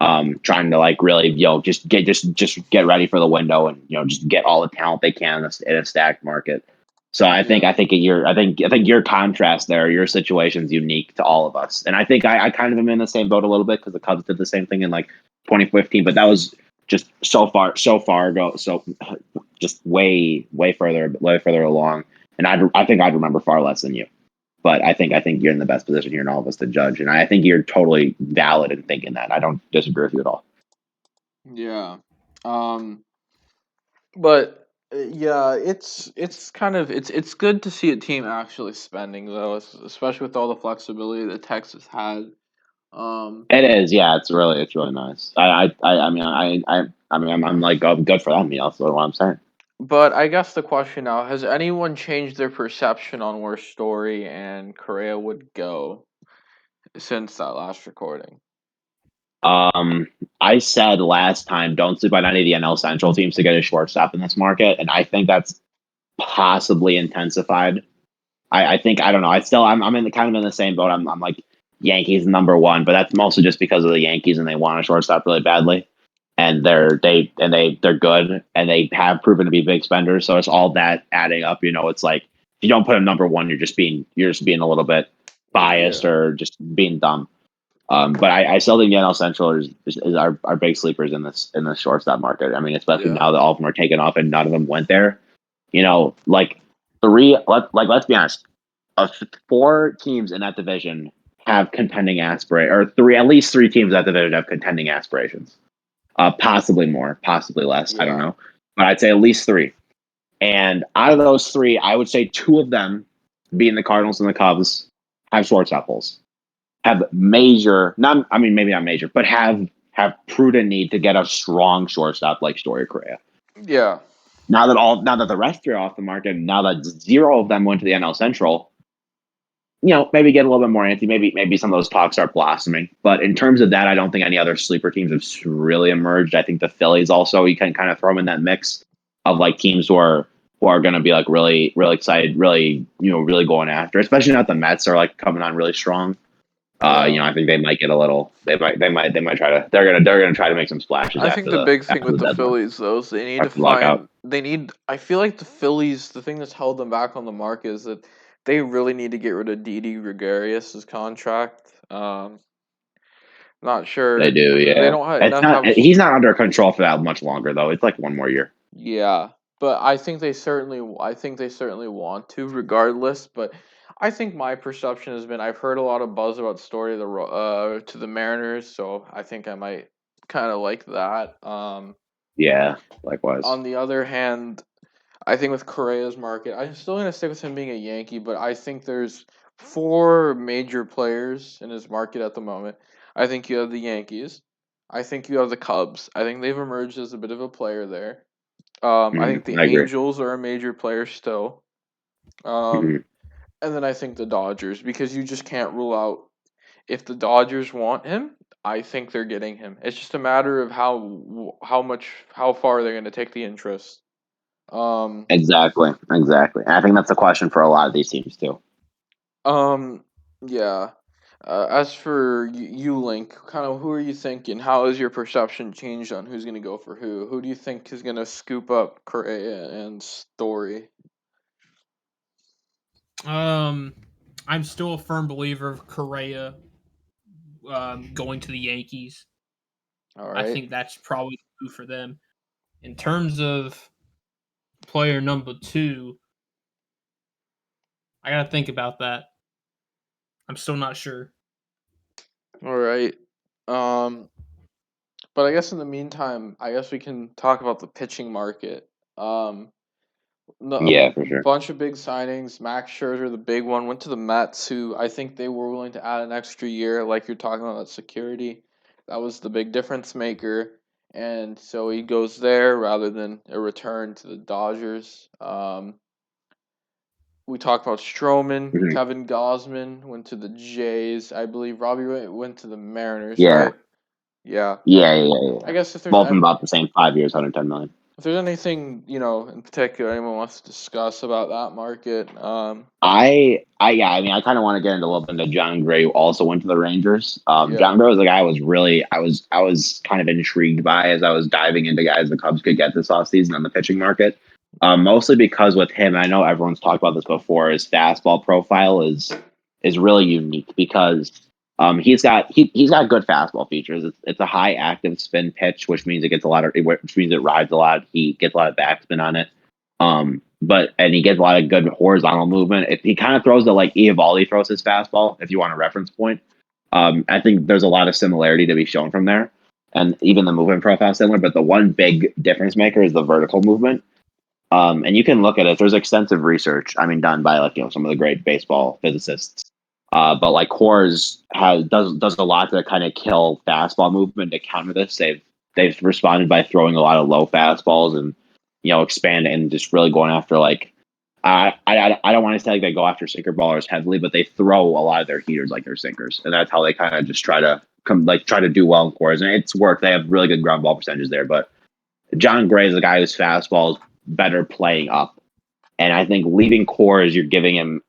Trying to like really just get ready for the window and just get all the talent they can in a stacked market. So Yeah. I think your contrast there, your situation's unique to all of us, and I think I kind of am in the same boat a little bit because the Cubs did the same thing in like 2015, but that was just so far ago, so just way further along, and I think I'd remember far less than you, but I think you're in the best position here in all of us to judge, and I think you're totally valid in thinking that. I don't disagree with you at all. Yeah. Um, but yeah, it's kind of it's good to see a team actually spending though, especially with all the flexibility that Texas had. It is, yeah. It's really nice. I mean, I'm like, oh, good for them. That's what I'm saying. But I guess the question now, has anyone changed their perception on where Story and Correa would go since that last recording? Um, I said last time, don't sleep on any of the NL Central teams to get a shortstop in this market, and I think that's possibly intensified. I think I don't know. I'm in the kind of in the same boat. I'm like Yankees number 1, but that's mostly just because of the Yankees and they want a shortstop really badly, and they're good and they have proven to be big spenders. So it's all that adding up. It's like if you don't put them number 1, you're just being a little bit biased Yeah. or just being dumb. But I still think the NL Central is our big sleepers in this shortstop market. I mean, especially Yeah. now that all of them are taken off and none of them went there. Like let's be honest, 4 teams in that division have contending or at least 3 teams in that division have contending aspirations. Possibly more, possibly less. I don't Yeah. know, but I'd say at least 3. And out of those 3, I would say 2 of them, being the Cardinals and the Cubs, have shortstop holes. Have major, not I mean maybe not major, but have prudent need to get a strong shortstop like Story Correa. Yeah. Now that the rest are off the market, now that 0 of them went to the NL Central, maybe get a little bit more antsy. Maybe some of those talks start blossoming. But in terms of that, I don't think any other sleeper teams have really emerged. I think the Phillies also, you can kind of throw them in that mix of like teams who are going to be like really excited, really really going after. Especially now that the Mets are like coming on really strong. Yeah. I think they might get a little. They might try to. They're gonna try to make some splashes I think the big thing after with the the deadline, Phillies though is after the lockout. I feel like the Phillies, the thing that's held them back on the market is that they really need to get rid of Didi Gregorius's contract. Not They sure. do, They yeah. don't have It's enough not. have He's not under control for that much longer though. It's like 1 more year. Yeah, but I think they certainly want to regardless, but I think my perception has been I've heard a lot of buzz about Story to the Mariners, so I think I might kind of like that. Yeah, likewise. On the other hand, I think with Correa's market, I'm still gonna stick with him being a Yankee, but I think there's four major players in his market at the moment. I think you have the Yankees. I think you have the Cubs. I think they've emerged as a bit of a player there. I think the I agree. Angels are a major player still. Um, Mhm. and then I think the Dodgers, because you just can't rule out if the Dodgers want him. I think they're getting him. It's just a matter of how far they're going to take the interest. Um, Exactly. And I think that's a question for a lot of these teams too. um, yeah. As for you, Link, kind of who are you thinking? How has your perception changed on who's going to go for who? Who do you think is going to scoop up Correa and Story? I'm still a firm believer of Correa going to the Yankees. All I right. think that's probably the move for them. In terms of player number 2, I gotta think about that. I'm still not sure. All right. Um, but I guess in the meantime, I guess we can talk about the pitching market. Um, a Yeah, for sure. bunch of big signings. Max Scherzer, the big one, went to the Mets, who I think they were willing to add an extra year, like you're talking about that security. That was the big difference maker, and so he goes there rather than a return to the Dodgers. We talked about Stroman, Mhm. Kevin Gosman went to the Jays. I believe Robbie Ray went to the Mariners, Yeah. right? Yeah. Yeah. I guess if there's Both of them about the same 5 years, 110 million. if there's anything in particular anyone wants to discuss about that market, Yeah, I mean, I kind of want to get into a little bit into John Gray, who also went to the Rangers. yeah, John Gray was a guy I was kind of intrigued by as I was diving into guys the Cubs could get this offseason on the pitching market. Mostly because with him, I know everyone's talked about this before. His fastball profile is really unique because he's got good fastball features. It's a high active spin pitch, which means which means it rides a lot of heat, gets a lot of backspin on it. But he gets a lot of good horizontal movement. If he kind of throws it like Eovaldi throws his fastball, if you want a reference point, I think there's a lot of similarity to be shown from there, and even the movement profile is similar. But the one big difference maker is the vertical movement. And you can look at it. There's extensive research, I mean, done by some of the great baseball physicists. But like Coors does a lot to kind of kill fastball movement to counter this. They've responded by throwing a lot of low fastballs and expand and just really going after I don't want to say like they go after sinker ballers heavily, but they throw a lot of their heaters like their sinkers, and that's how they kind of just try to do well in Coors, and it's worked. They have really good ground ball percentages there, but John Gray is a guy whose fastball is better playing up. And I think leaving Coors, you're giving him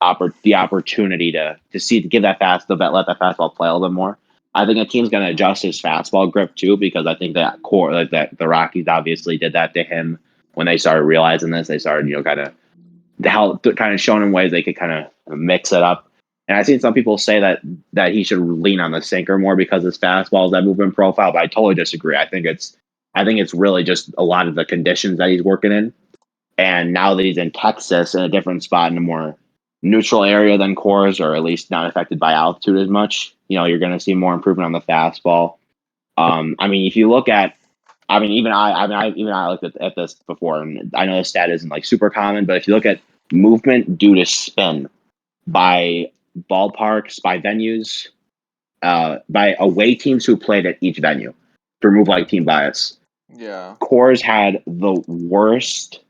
the opportunity to give that let that fastball play a little bit more. I think a team's going to adjust his fastball grip too, because I think that the Rockies obviously did that to him when they started realizing this. They started, kind of showing him ways they could kind of mix it up. And I've seen some people say that he should lean on the sinker more because his fastball is that movement profile, but I totally disagree. I think it's really just a lot of the conditions that he's working in. And now that he's in Texas in a different spot in a more neutral area than Coors, or at least not affected by altitude as much, you're going to see more improvement on the fastball. I mean, if you look at, even I looked at this before, and I know the stat isn't like super common, but if you look at movement due to spin by ballparks, by venues, by away teams who played at each venue to remove like team bias, yeah, Coors had the worst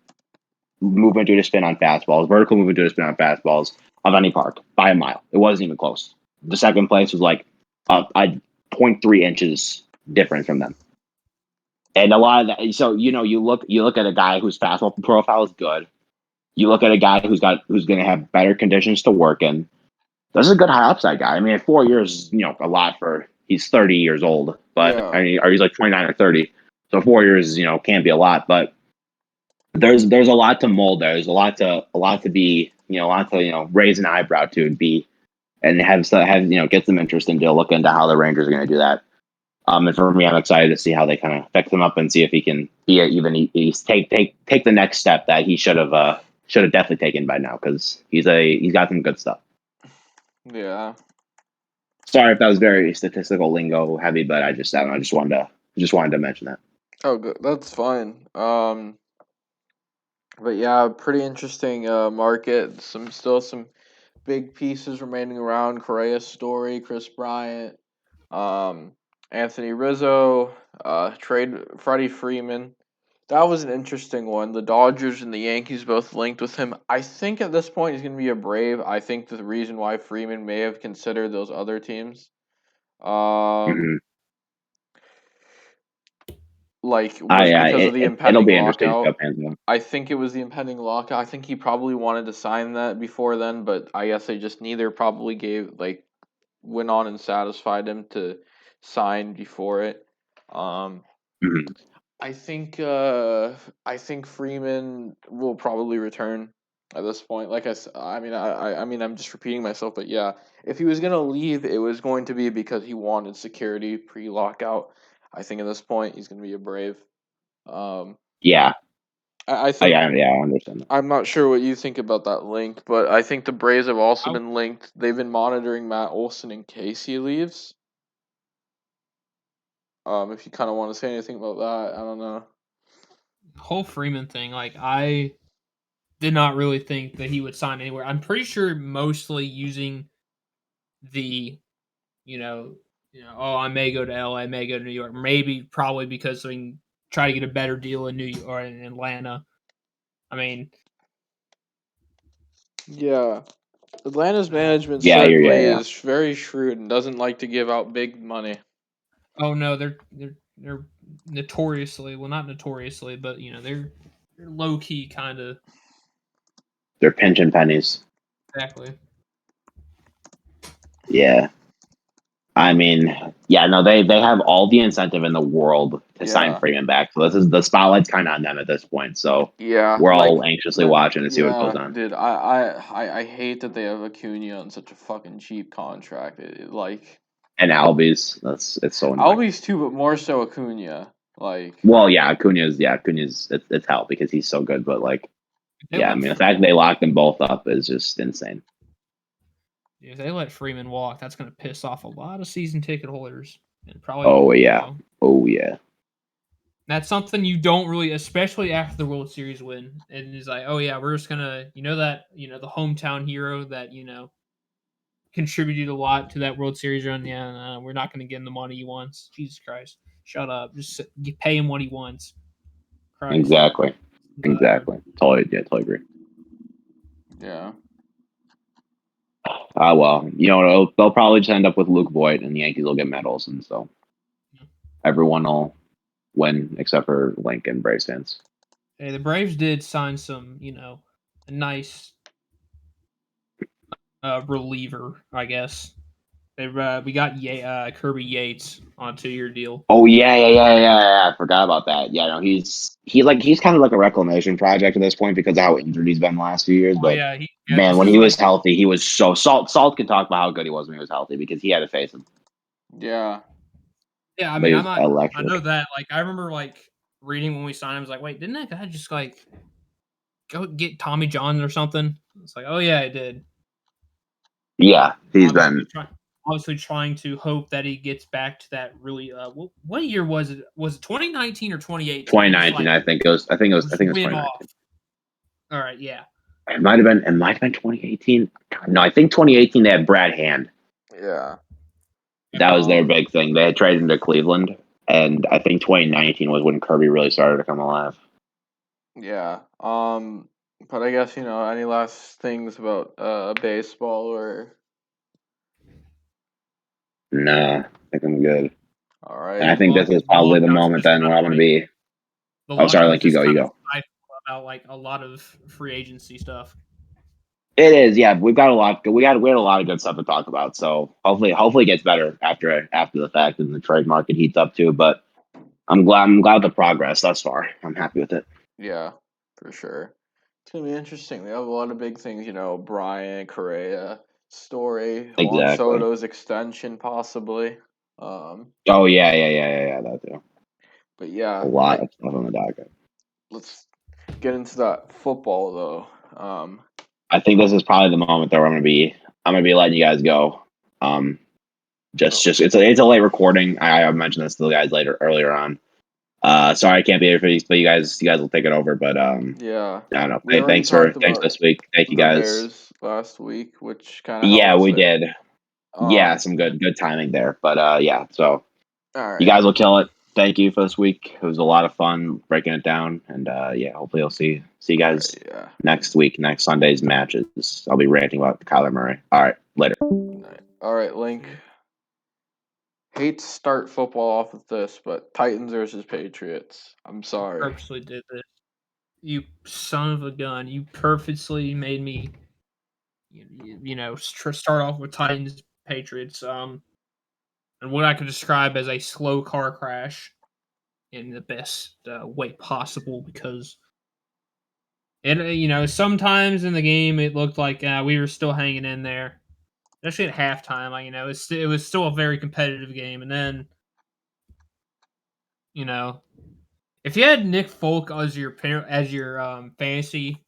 movement due to spin on fastballs, vertical movement due to spin on fastballs of any park by a mile. It wasn't even close. The second place was like a 0.3 inches different from them. And a lot of that, so you look at a guy whose fastball profile is good. You look at a guy who's going to have better conditions to work in. This is a good high upside guy. I mean, 4 years, a lot for he's 30 years old, but yeah, I mean, or he's like 29 or 30. So 4 years, can't be a lot, but there's a lot to mold there. There's a lot to be, a lot to raise an eyebrow to and be and get some interest into look into how the Rangers are going to do that. And for me, I'm excited to see how they kind of fix him up and see if he can take the next step that he should have definitely taken by now, because he's got some good stuff. yeah. Sorry if that was very statistical lingo heavy, but I don't know. I just wanted to mention that. Oh, good. That's fine. But yeah, pretty interesting market. Some big pieces remaining around. Correa's story, Chris Bryant, um, Anthony Rizzo, trade Freddie Freeman. That was an interesting one. The Dodgers and the Yankees both linked with him. I think at this point he's going to be a Brave. I think the reason why Freeman may have considered those other teams, um, Mhm. was because of the It'll impending be interesting to see how lockout. it pans out. I think it was the impending lockout. I think he probably wanted to sign that before then, but I guess they just neither probably went on and satisfied him to sign before it. Um, Mhm. I think I think Freeman will probably return at this point. I mean I'm just repeating myself, but yeah, if he was gonna leave, it was going to be because he wanted security pre-lockout. I think at this point he's gonna be a Brave. Um, Yeah, I think I understand that. I'm not sure what you think about that link, but I think the Braves have also I, been linked. They've been monitoring Matt Olson in case he leaves. If you kind of want to say anything about that, I don't know. whole Freeman thing, like I did not really think that he would sign anywhere. I'm pretty sure mostly using the, oh, I may go to LA, I may go to New York, maybe probably because I can try to get a better deal in New York or in Atlanta. I mean, Yeah, Atlanta's management Yeah, certainly yeah. is very shrewd and doesn't like to give out big money. oh no, they're notoriously, well, not notoriously, but they're low key kind of. They're pinching pennies. Exactly. Yeah. I mean, yeah, no, they have all the incentive in the world to sign Yeah, Freeman back. So this is the spotlight's kind of on them at this point. So yeah, we're all anxiously watching to see what goes yeah, on. dude. I hate that they have Acuna on such a fucking cheap contract. And Albies, it's so annoying. Albies too, but more so Acuna. Well, Acuna's it's hell because he's so good. But If they yeah, I let mean, the fact they locked them both up is just insane. if they let Freeman walk, that's going to piss off a lot of season ticket holders, and probably Oh yeah, oh yeah, that's something you don't really, especially after the World Series win, and it's like, oh yeah, we're just gonna, the hometown hero that contributed a lot to that World Series run. Yeah, we're not gonna give him the money he wants. Jesus Christ, shut up, just pay him what he wants. Christ, exactly, tired. exactly. Totally agree. yeah, Ah, well, they'll probably just end up with Luke Voigt, and the Yankees will get medals, and so everyone will win except for Lincoln Braves fans. Hey, the Braves did sign some, a nice reliever, I guess. We got Kirby Yates on a 2-year deal. Oh yeah. I forgot about that. Yeah, no, he's kind of like a reclamation project at this point because of how injured he's been the last few years. Oh But yeah, man, this when is he like was healthy, he was so Salt can talk about how good he was when he was healthy because he had to face him. yeah, yeah. I But mean, he I'm was not. I electric. know that. Like, I remember reading when we signed him. I was like, wait, didn't that guy just go get Tommy John or something? It's like, oh yeah, I did. Yeah, he's Obviously, been trying to hope that he gets back to that really. What year was it? Was it 2019 or 2018? Just 2019. I think it was win off. 2019. All right, yeah. It might have been 2018. No, I think 2018 they had Brad Hand. yeah. That was their Um, big thing. They had traded him to Cleveland, and I think 2019 was when Kirby really started to come alive. yeah. But I guess any last things about baseball or Nah, I think I'm good. all And I right. think this is The probably the lockouts moment just then kind where of I'm going to be. the Oh, sorry, lockouts Link, you just go, you kind of go. about a lot of free agency stuff. It is, yeah. We've got a lot. We had a lot of good stuff to talk about. So hopefully it gets better after the fact and the trade market heats up too. But I'm glad with the progress thus far. I'm happy with it. Yeah, for sure. It's gonna be interesting. They have a lot of big things. Bryant, Correa, Story, Juan Exactly. Soto's extension, possibly. Oh yeah. That too. But A yeah, lot of stuff on the docket. let's get into that football though. I think this is probably the moment that I'm gonna be letting you guys go. Um, Oh, just it's a late recording. I mentioned this to the guys earlier on. Sorry I can't be here for these, but you guys will take it over. But Yeah. I don't know. We already Thanks talked thanks about this week. Thank you the guys. Bears last week, which kind of Yeah, helps we it. did. Yeah, some good timing there. But yeah, so All you right. guys will kill it. Thank you for this week. It was a lot of fun breaking it down, and yeah, hopefully I'll see you All guys right. Yeah. next week, next Sunday's matches. I'll be ranting about Kyler Murray. All right, later. All right, Link. Hate to start football off with this, but Titans versus Patriots. I'm sorry. Purposely did this. You son of a gun! You purposely made me, start off with Titans Patriots. And what I could describe as a slow car crash in the best way possible because sometimes in the game it looked like we were still hanging in there, especially at halftime. It was still a very competitive game, and then you know if you had Nick Folk as your fantasy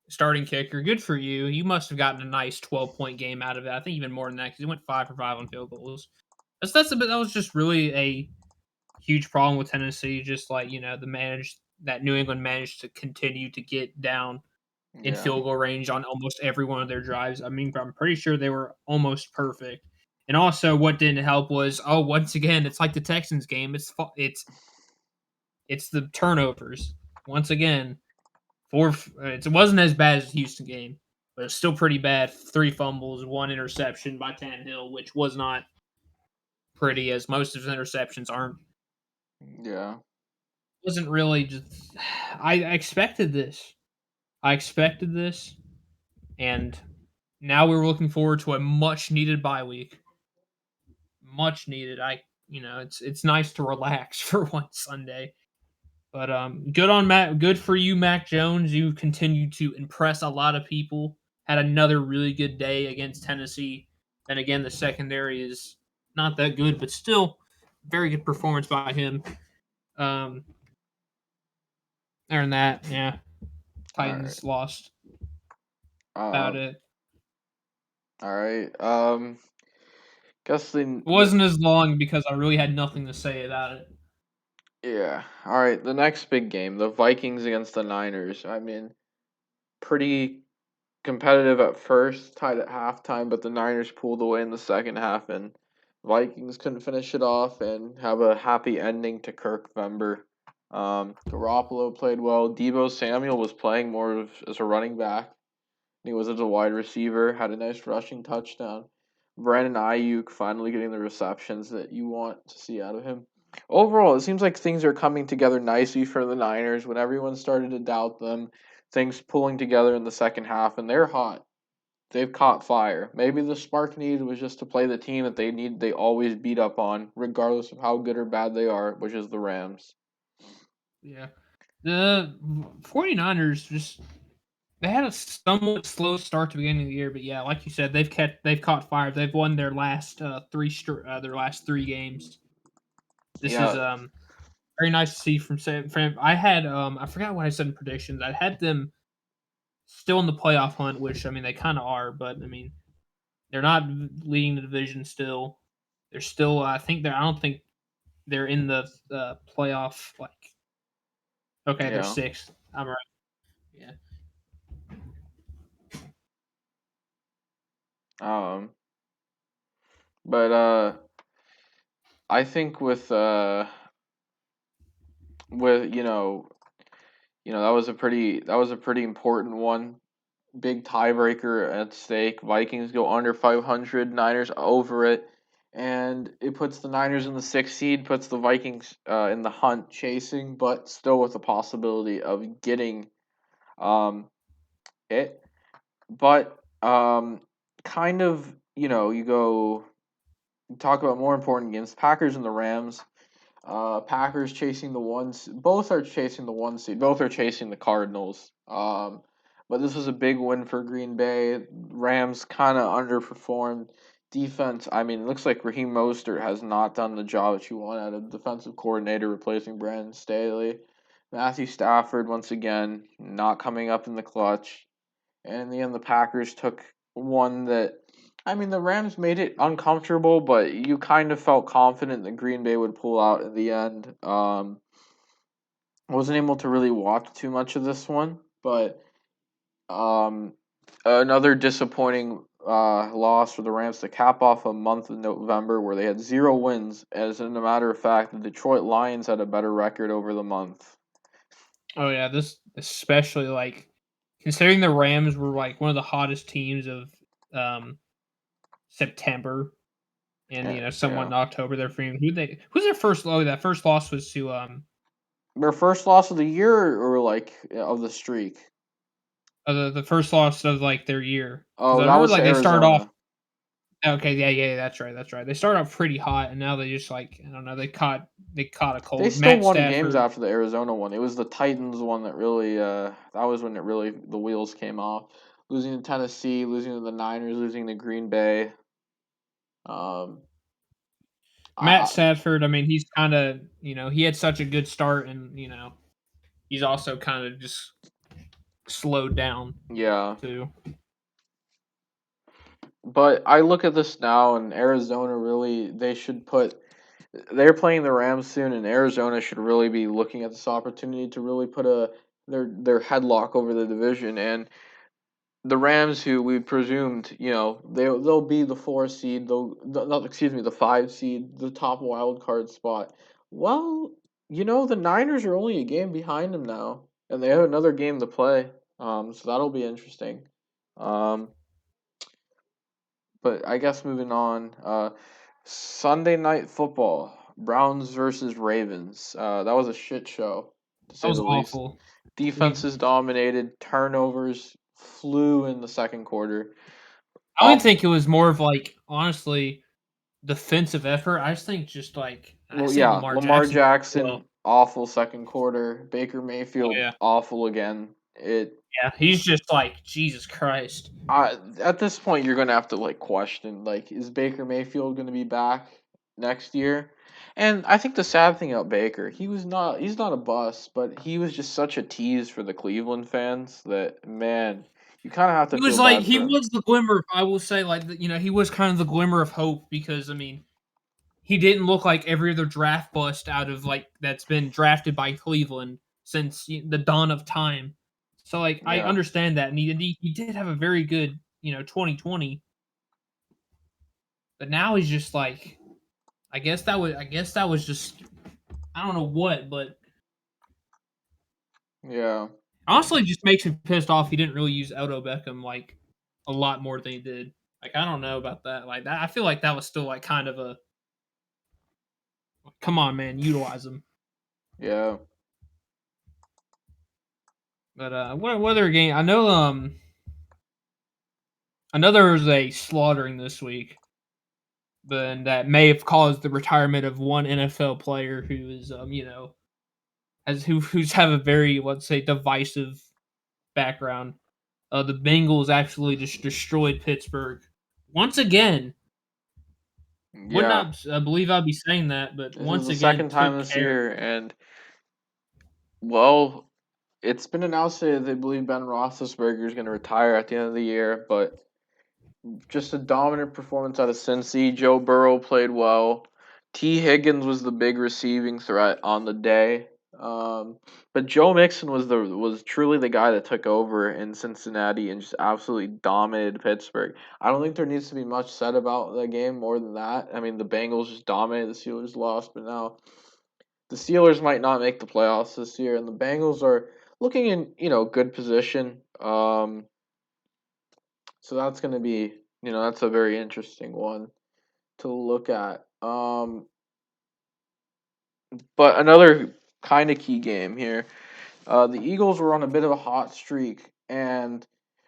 starting kicker, good for you. You must have gotten a nice 12-point game out of it. I think even more than that because he went 5 for 5 on field goals. That was just really a huge problem with Tennessee. Just like that New England managed to continue to get down in Yeah. field goal range on almost every one of their drives. I mean, I'm pretty sure they were almost perfect. And also, what didn't help was once again, it's like the Texans game. It's the turnovers once again. It wasn't as bad as the Houston game, but it's still pretty bad. 3 fumbles, 1 interception by Tannehill, which was not pretty, as most of his interceptions aren't. Yeah. Wasn't really just. I expected this. And now we're looking forward to a much needed bye week. Much needed. It's nice to relax for one Sunday. But good on Matt. Good for you, Mac Jones. You continue to impress a lot of people. Had another really good day against Tennessee. And again, the secondary is not that good, but still very good performance by him. Um, Other than that, yeah, All right. Titans lost. About Um. it. All right. Guess It wasn't as long because I really had nothing to say about it. yeah. All right. The next big game, the Vikings against the Niners. I mean, pretty competitive at first, tied at halftime, but the Niners pulled away in the second half, and Vikings couldn't finish it off and have a happy ending to Kirk Vember. Garoppolo played well. Debo Samuel was playing more as a running back. He was as a wide receiver, had a nice rushing touchdown. Brandon Ayuk finally getting the receptions that you want to see out of him. Overall, it seems like things are coming together nicely for the Niners when everyone started to doubt them. Things pulling together in the second half, and they're hot. They've caught fire. Maybe the spark needed was just to play the team that they always beat up on, regardless of how good or bad they are, which is the Rams. Yeah. The 49ers just they had a somewhat slow start to the beginning of the year, but yeah, like you said, they've caught fire. They've won their last their last 3 games. This is Yeah, very nice to see from I had I forgot what I said in predictions. I had them still in the playoff hunt, which I mean they kind of are, but I mean they're not leading the division still. They're still I don't think they're in the playoff like okay, they're yeah. sixth. I'm right. Yeah. Um, but I think with that was a pretty important one. Big tiebreaker at stake. Vikings go under 500. Niners over it, and it puts the Niners in the 6th seed. Puts the Vikings in the hunt, chasing, but still with the possibility of getting it. But kind of you go talk about more important games. Packers and the Rams. Packers chasing the ones. Both are chasing the 1 seed. Both are chasing the Cardinals. But this was a big win for Green Bay. Rams kind of underperformed. Defense. I mean, it looks like Raheem Mostert has not done the job that you want out of defensive coordinator replacing Brandon Staley. Matthew Stafford once again not coming up in the clutch. And in the end, the Packers took one that, I mean, the Rams made it uncomfortable, but you kind of felt confident that Green Bay would pull out in the end. Wasn't able to really watch too much of this one, but um, another disappointing loss for the Rams to cap off a month of November where they had 0 wins. As in a matter of fact, the Detroit Lions had a better record over the month. Oh yeah, this especially like considering the Rams were like one of the hottest teams of um September and somewhat Yeah, in October. They're free. Who's their first? Oh, that first loss was to their first loss of the year or like of the streak. the first loss of like their year because Oh, I that remember was to like they started off. Arizona. Okay, yeah, that's right. They started off pretty hot and now they just like I don't know they caught a They cold. still Matt won games Stafford. after the Arizona one. It was the Titans one that really that was when it really the wheels came off. Losing to Tennessee, losing to the Niners, losing to Green Bay. Um Matt I, Stafford. I mean, he's kind of he had such a good start and he's also kind of just slowed down yeah. too. But I look at this now and Arizona really they should put they're playing the Rams soon and Arizona should really be looking at this opportunity to really put their headlock over the division and the Rams, who we presumed, they'll be the 4 seed, not excuse me, the 5 seed, the top wild card spot. Well, the Niners are only a game behind them now, and they have another game to play. So that'll be interesting. Um, but I guess moving on, Sunday night football, Browns versus Ravens. That was a shit show, to That say was the least. awful. We Defenses dominated, turnovers flew in the second quarter. I don't Off, think it was more of like honestly defensive effort. I just think just like I well, think yeah, Lamar Lamar Jackson played well. Jackson, awful second quarter. Baker Oh Mayfield, yeah, awful again. It, yeah. He's just like Jesus Christ. at this point, you're gonna have to like question, like, is Baker Mayfield gonna be back next year? And I think the sad thing about Baker, he's not a bust, but he was just such a tease for the Cleveland fans that man, you kind of have to He was feel like bad he for him. was the glimmer. I will say like he was kind of the glimmer of hope because I mean he didn't look like every other draft bust out of like that's been drafted by Cleveland since the dawn of time. So like I Yeah, understand that, and he did have a very good 2020, but now he's just like I guess that was just I don't know what, but yeah, honestly just makes me pissed off. He didn't really use Odo Beckham like a lot more than he did. Like I don't know about that. Like that, I feel like that was still like kind of a come on man, utilize him. yeah. But what other game? I know there was a slaughtering this week, but that may have caused the retirement of one NFL player who is who's have a very let's say divisive background. The Bengals actually just destroyed Pittsburgh once again. Would Yeah. not believe I'd be saying that, but This is once the again second time took this care. year, and well, it's been announced that they believe Ben Roethlisberger is going to retire at the end of the year, but just a dominant performance out of Cincy. Joe Burrow played well. T. Higgins was the big receiving threat on the day. But Joe Mixon was truly the guy that took over in Cincinnati and just absolutely dominated Pittsburgh. I don't think there needs to be much said about the game more than that. I mean, the Bengals just dominated, the Steelers lost, but now the Steelers might not make the playoffs this year, and the Bengals are looking in good position. So that's going to be that's a very interesting one to look at. But another kind of key game here. The Eagles were on a bit of a hot streak, and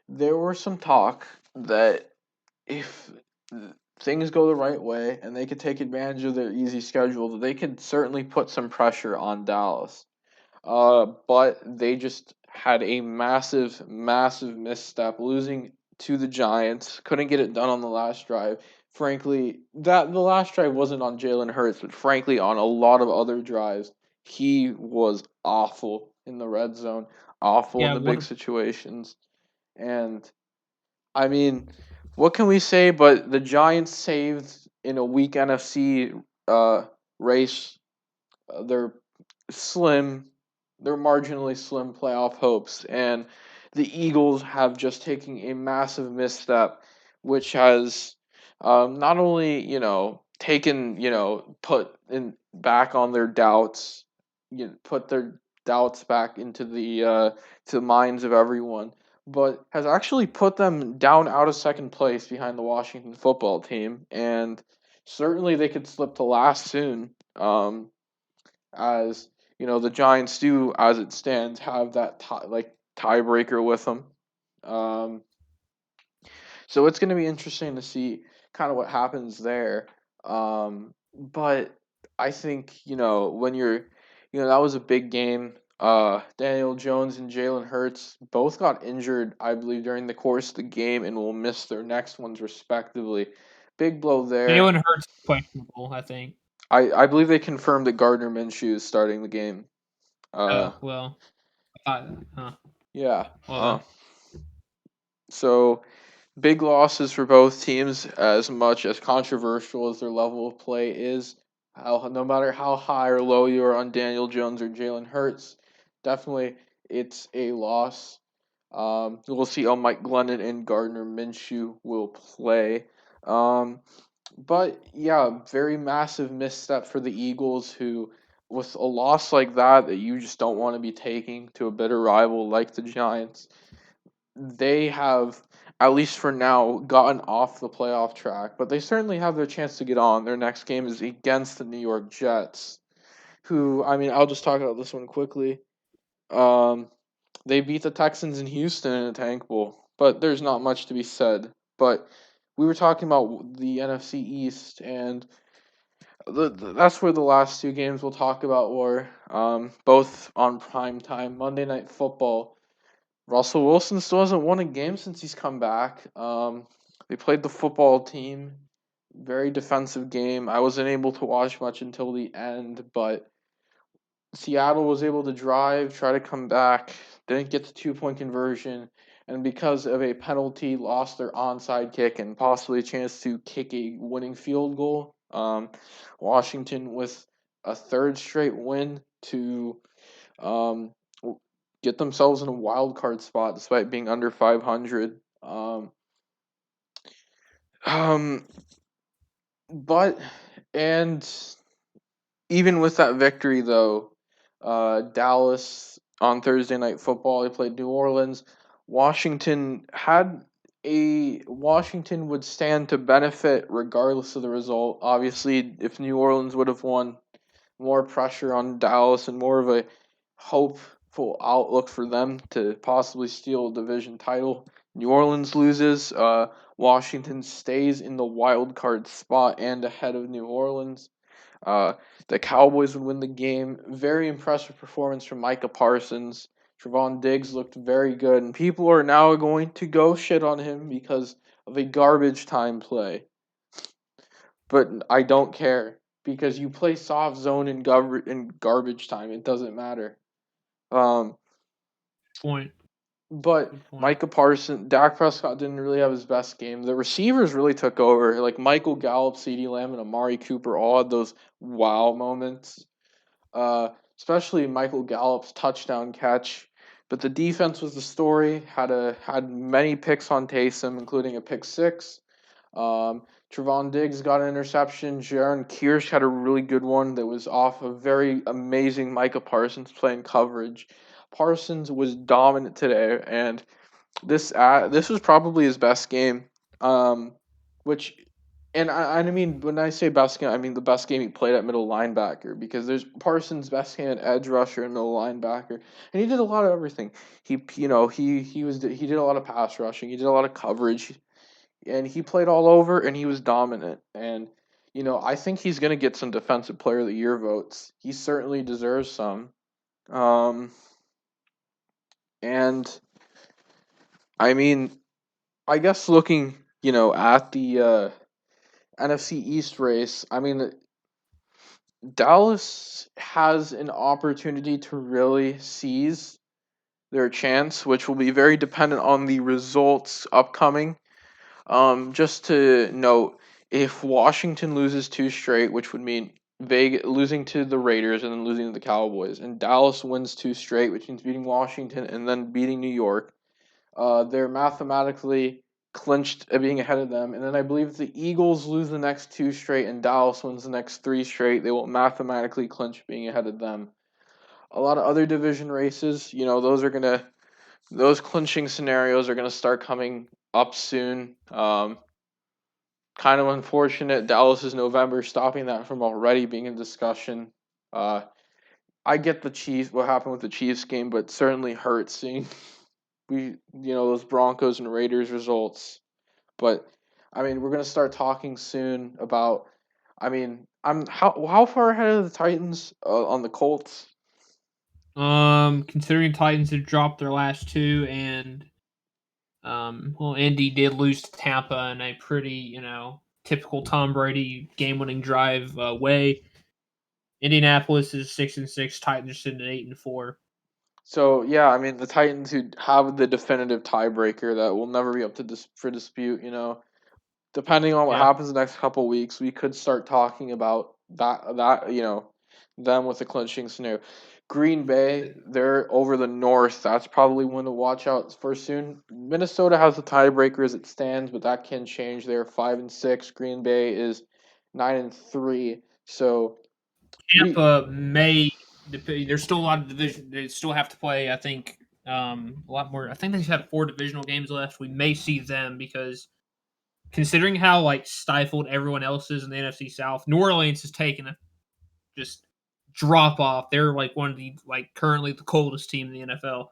there were some talk that if things go the right way and they could take advantage of their easy schedule, that they could certainly put some pressure on Dallas. But they just had a massive, massive misstep, losing to the Giants. Couldn't get it done on the last drive. Frankly, that the last drive wasn't on Jalen Hurts, but frankly, on a lot of other drives, he was awful in the red zone, awful in Yeah, the what big situations. And I mean, what can we say? But the Giants saved in a weak NFC race. They're slim. their marginally slim playoff hopes, and the Eagles have just taken a massive misstep, which has not only taken put in back on their doubts, put their doubts back into the minds of everyone, but has actually put them down out of second place behind the Washington football team, and certainly they could slip to last soon. As the Giants do, as it stands, have that tiebreaker with them. Um, so it's going to be interesting to see kind of what happens there. But I think when that was a big game. Daniel Jones and Jalen Hurts both got injured, I believe, during the course of the game and will miss their next ones respectively. Big blow there. Jalen Hurts questionable, I think. I believe they confirmed that Gardner Minshew is starting the game. Oh well, huh. Yeah. Well, So big losses for both teams, as much as controversial as their level of play is. No matter how high or low you are on Daniel Jones or Jalen Hurts, definitely it's a loss. We'll see how Mike Glennon and Gardner Minshew will play. But yeah, very massive misstep for the Eagles, who, with a loss like that you just don't want to be taking to a bitter rival like the Giants, they have, at least for now, gotten off the playoff track, but they certainly have their chance to get on. Their next game is against the New York Jets, who, I mean, I'll just talk about this one quickly. Um, they beat the Texans in Houston in a tank bowl, but there's not much to be said. But we were talking about the NFC East, and that's where the last two games we'll talk about were, both on prime time, Monday Night Football. Russell Wilson still hasn't won a game since he's come back. They played the football team. Very defensive game. I wasn't able to watch much until the end, but Seattle was able to try to come back, didn't get the 2-point conversion, and because of a penalty, lost their onside kick and possibly a chance to kick a winning field goal. Washington with a third straight win to um, get themselves in a wild card spot despite being under 500. Um, but and even with that victory, though, Dallas on Thursday Night Football, they played New Orleans. Washington would stand to benefit regardless of the result. Obviously, if New Orleans would have won, more pressure on Dallas and more of a hopeful outlook for them to possibly steal a division title. New Orleans loses. Washington stays in the wild card spot and ahead of New Orleans. Uh, the Cowboys would win the game. Very impressive performance from Micah Parsons. Trevon Diggs looked very good, and people are now going to go shit on him because of a garbage time play. But I don't care because you play soft zone in garbage time. It doesn't matter. Um, point. but Micah Parsons, Dak Prescott didn't really have his best game. The receivers really took over. Like Michael Gallup, CeeDee Lamb, and Amari Cooper all had those wow moments. Especially Michael Gallup's touchdown catch. But the defense was the story. Had many picks on Taysom, including a pick six. Trevon Diggs got an interception. Jaron Kearse had a really good one that was off a very amazing Micah Parsons playing coverage. Parsons was dominant today, and this was probably his best game. Which, and I mean, when I say best game, I mean the best game he played at middle linebacker, because there's Parsons' best game at edge rusher and middle linebacker, and he did a lot of everything. He did a lot of pass rushing. He did a lot of coverage, and he played all over, and he was dominant. And I think he's gonna get some Defensive Player of the Year votes. He certainly deserves some. And I mean, I guess looking, at the NFC East race, I mean, Dallas has an opportunity to really seize their chance, which will be very dependent on the results upcoming. Just to note, if Washington loses two straight, which would mean Vegas losing to the Raiders and then losing to the Cowboys, and Dallas wins 2 straight, which means beating Washington and then beating New York. They're mathematically clinched at being ahead of them, and then I believe if the Eagles lose the next 2 straight and Dallas wins the next 3 straight, they will mathematically clinch being ahead of them. A lot of other division races, those clinching scenarios are gonna start coming up soon. Kind of unfortunate Dallas is November, stopping that from already being in discussion. Uh, I get the Chiefs, what happened with the Chiefs game, but certainly hurts seeing those Broncos and Raiders results. But I mean, we're gonna start talking soon about. I mean, how far ahead of the Titans on the Colts? Considering Titans had dropped their last two, and Indy did lose to Tampa in a pretty, typical Tom Brady game-winning drive way. Indianapolis is 6-6. Titans are sitting at 8-4. So yeah, I mean the Titans who have the definitive tiebreaker that will never be up to for dispute. Depending on what Yeah. happens the next couple weeks, we could start talking about them with the clinching scenario. Green Bay, they're over the North. That's probably one to watch out for soon. Minnesota has the tiebreaker as it stands, but that can change. They're 5-6. Green Bay is 9-3. So Tampa may. There's still a lot of division. They still have to play. I think a lot more. I think they just have 4 divisional games left. We may see them because considering how stifled everyone else is in the NFC South, New Orleans has taken a just drop off. They're one of the currently the coldest team in the NFL.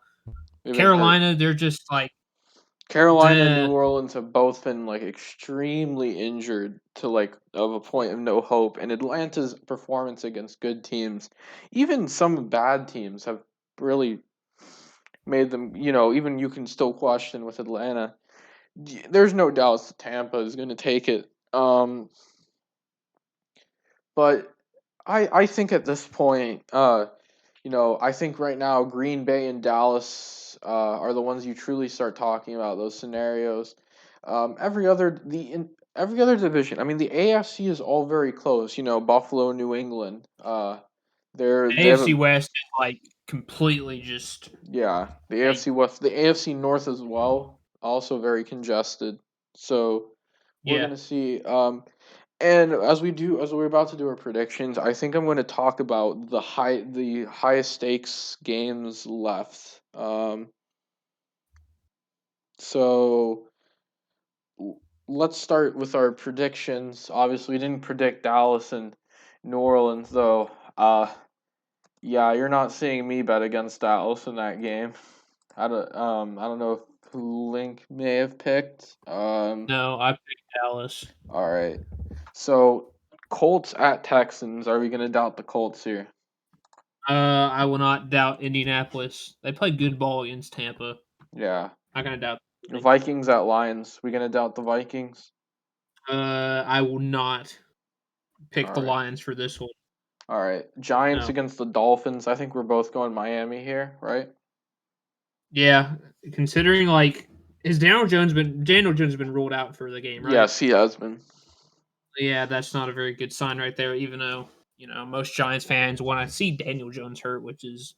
they've been hurt. Carolina, they're just Carolina and New Orleans have both been extremely injured to of a point of no hope, and Atlanta's performance against good teams, even some bad teams, have really made them. Even you can still question with Atlanta. There's no doubt that Tampa is going to take it. But I think at this point, I think right now Green Bay and Dallas are the ones you truly start talking about those scenarios. Every other division. I mean, the AFC is all very close. Buffalo, New England. They have AFC West is completely just the AFC West, the AFC North as well, also very congested. So we're yeah. gonna see. And as we're about to do our predictions, I think I'm going to talk about the highest stakes games left. So let's start with our predictions. Obviously, we didn't predict Dallas and New Orleans, though. Yeah, you're not seeing me bet against Dallas in that game. I don't know who Link may have picked. No, I picked Dallas. All right. So Colts at Texans. Are we going to doubt the Colts here? I will not doubt Indianapolis. They played good ball against Tampa. Yeah. Not gonna doubt. Vikings at Lions. We going to doubt the Vikings? I will not pick All the right. Lions for this one. All right. Giants No. against the Dolphins. I think we're both going Miami here, right? Yeah, considering has Daniel Jones been ruled out for the game, right? Yes, he has been. Yeah, that's not a very good sign right there. Even though most Giants fans want to see Daniel Jones hurt, which is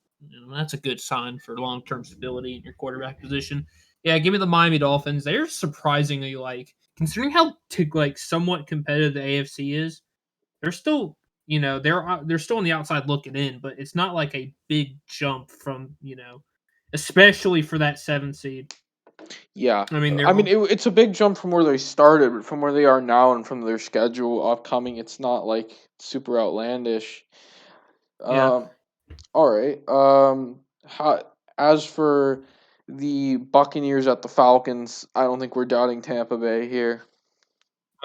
that's a good sign for long term stability in your quarterback position. Yeah, give me the Miami Dolphins. They're surprisingly considering how somewhat competitive the AFC is. They're still they're still on the outside looking in, but it's not like a big jump from especially for that 7 seed. Yeah. I mean, it's a big jump from where they started, but from where they are now and from their schedule upcoming, it's not super outlandish. Yeah. All right. As for the Buccaneers at the Falcons, I don't think we're doubting Tampa Bay here.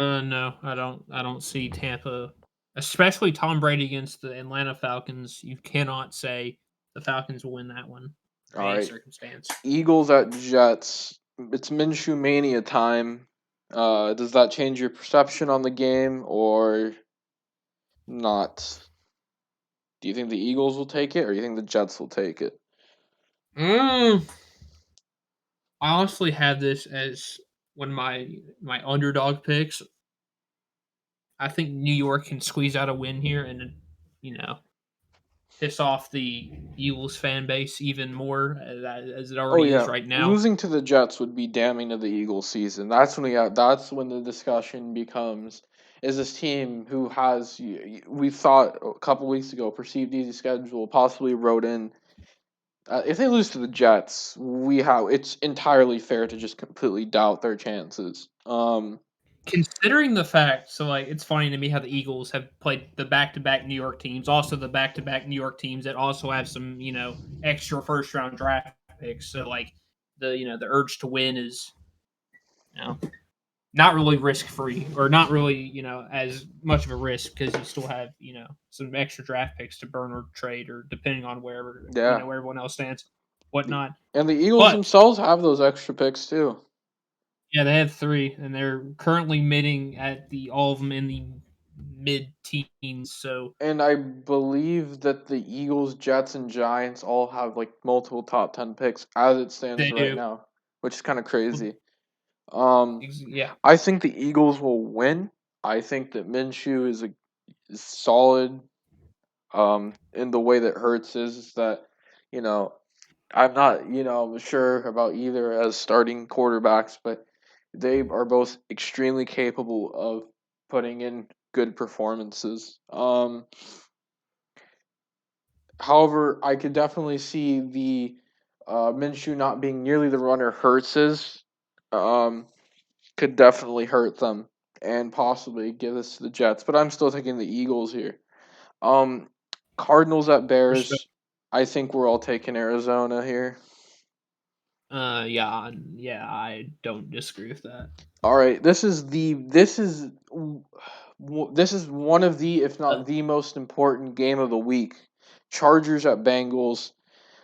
No, I don't see Tampa, especially Tom Brady against the Atlanta Falcons. You cannot say the Falcons will win that one in All any right. circumstance. Eagles at Jets. It's Minshew Mania time. Does that change your perception on the game or not? Do you think the Eagles will take it or do you think the Jets will take it? I honestly have this as one of my underdog picks. I think New York can squeeze out a win here and, you know, piss off the Eagles fan base even more as it Oh already is yeah, right now. losing to the Jets would be damning to the Eagles season. That's when the discussion becomes: is this team who has we thought a couple weeks ago perceived easy schedule possibly wrote in. If they lose to the Jets, it's entirely fair to just completely doubt their chances. Considering the fact, so like it's funny to me how the Eagles have played the back-to-back New York teams, also the back-to-back New York teams that also have some, extra first-round draft picks. So like the urge to win is, you know, not really risk-free or not really, as much of a risk because you still have, some extra draft picks to burn or trade or depending on wherever, Yeah, where everyone else stands, the, whatnot. and the Eagles But themselves have those extra picks too. yeah, they have three, and they're currently bidding at all of them in the mid-teens. So And I believe that the Eagles, Jets, and Giants all have like multiple top 10 picks as it stands they right do. now, which is kind of crazy. Yeah, I think the Eagles will win. I think that Minshew is solid. In the way that Hurts is that, you know, I'm not, sure about either as starting quarterbacks, but they are both extremely capable of putting in good performances. However, I could definitely see the Minshew not being nearly the runner Hurts is. Um, could definitely hurt them and possibly give this to the Jets. But I'm still taking the Eagles here. Um, Cardinals at respect. Bears. I think we're all taking Arizona here. Yeah, I don't disagree with that. All right, this is one of the, if not the most important game of the week. Chargers at Bengals.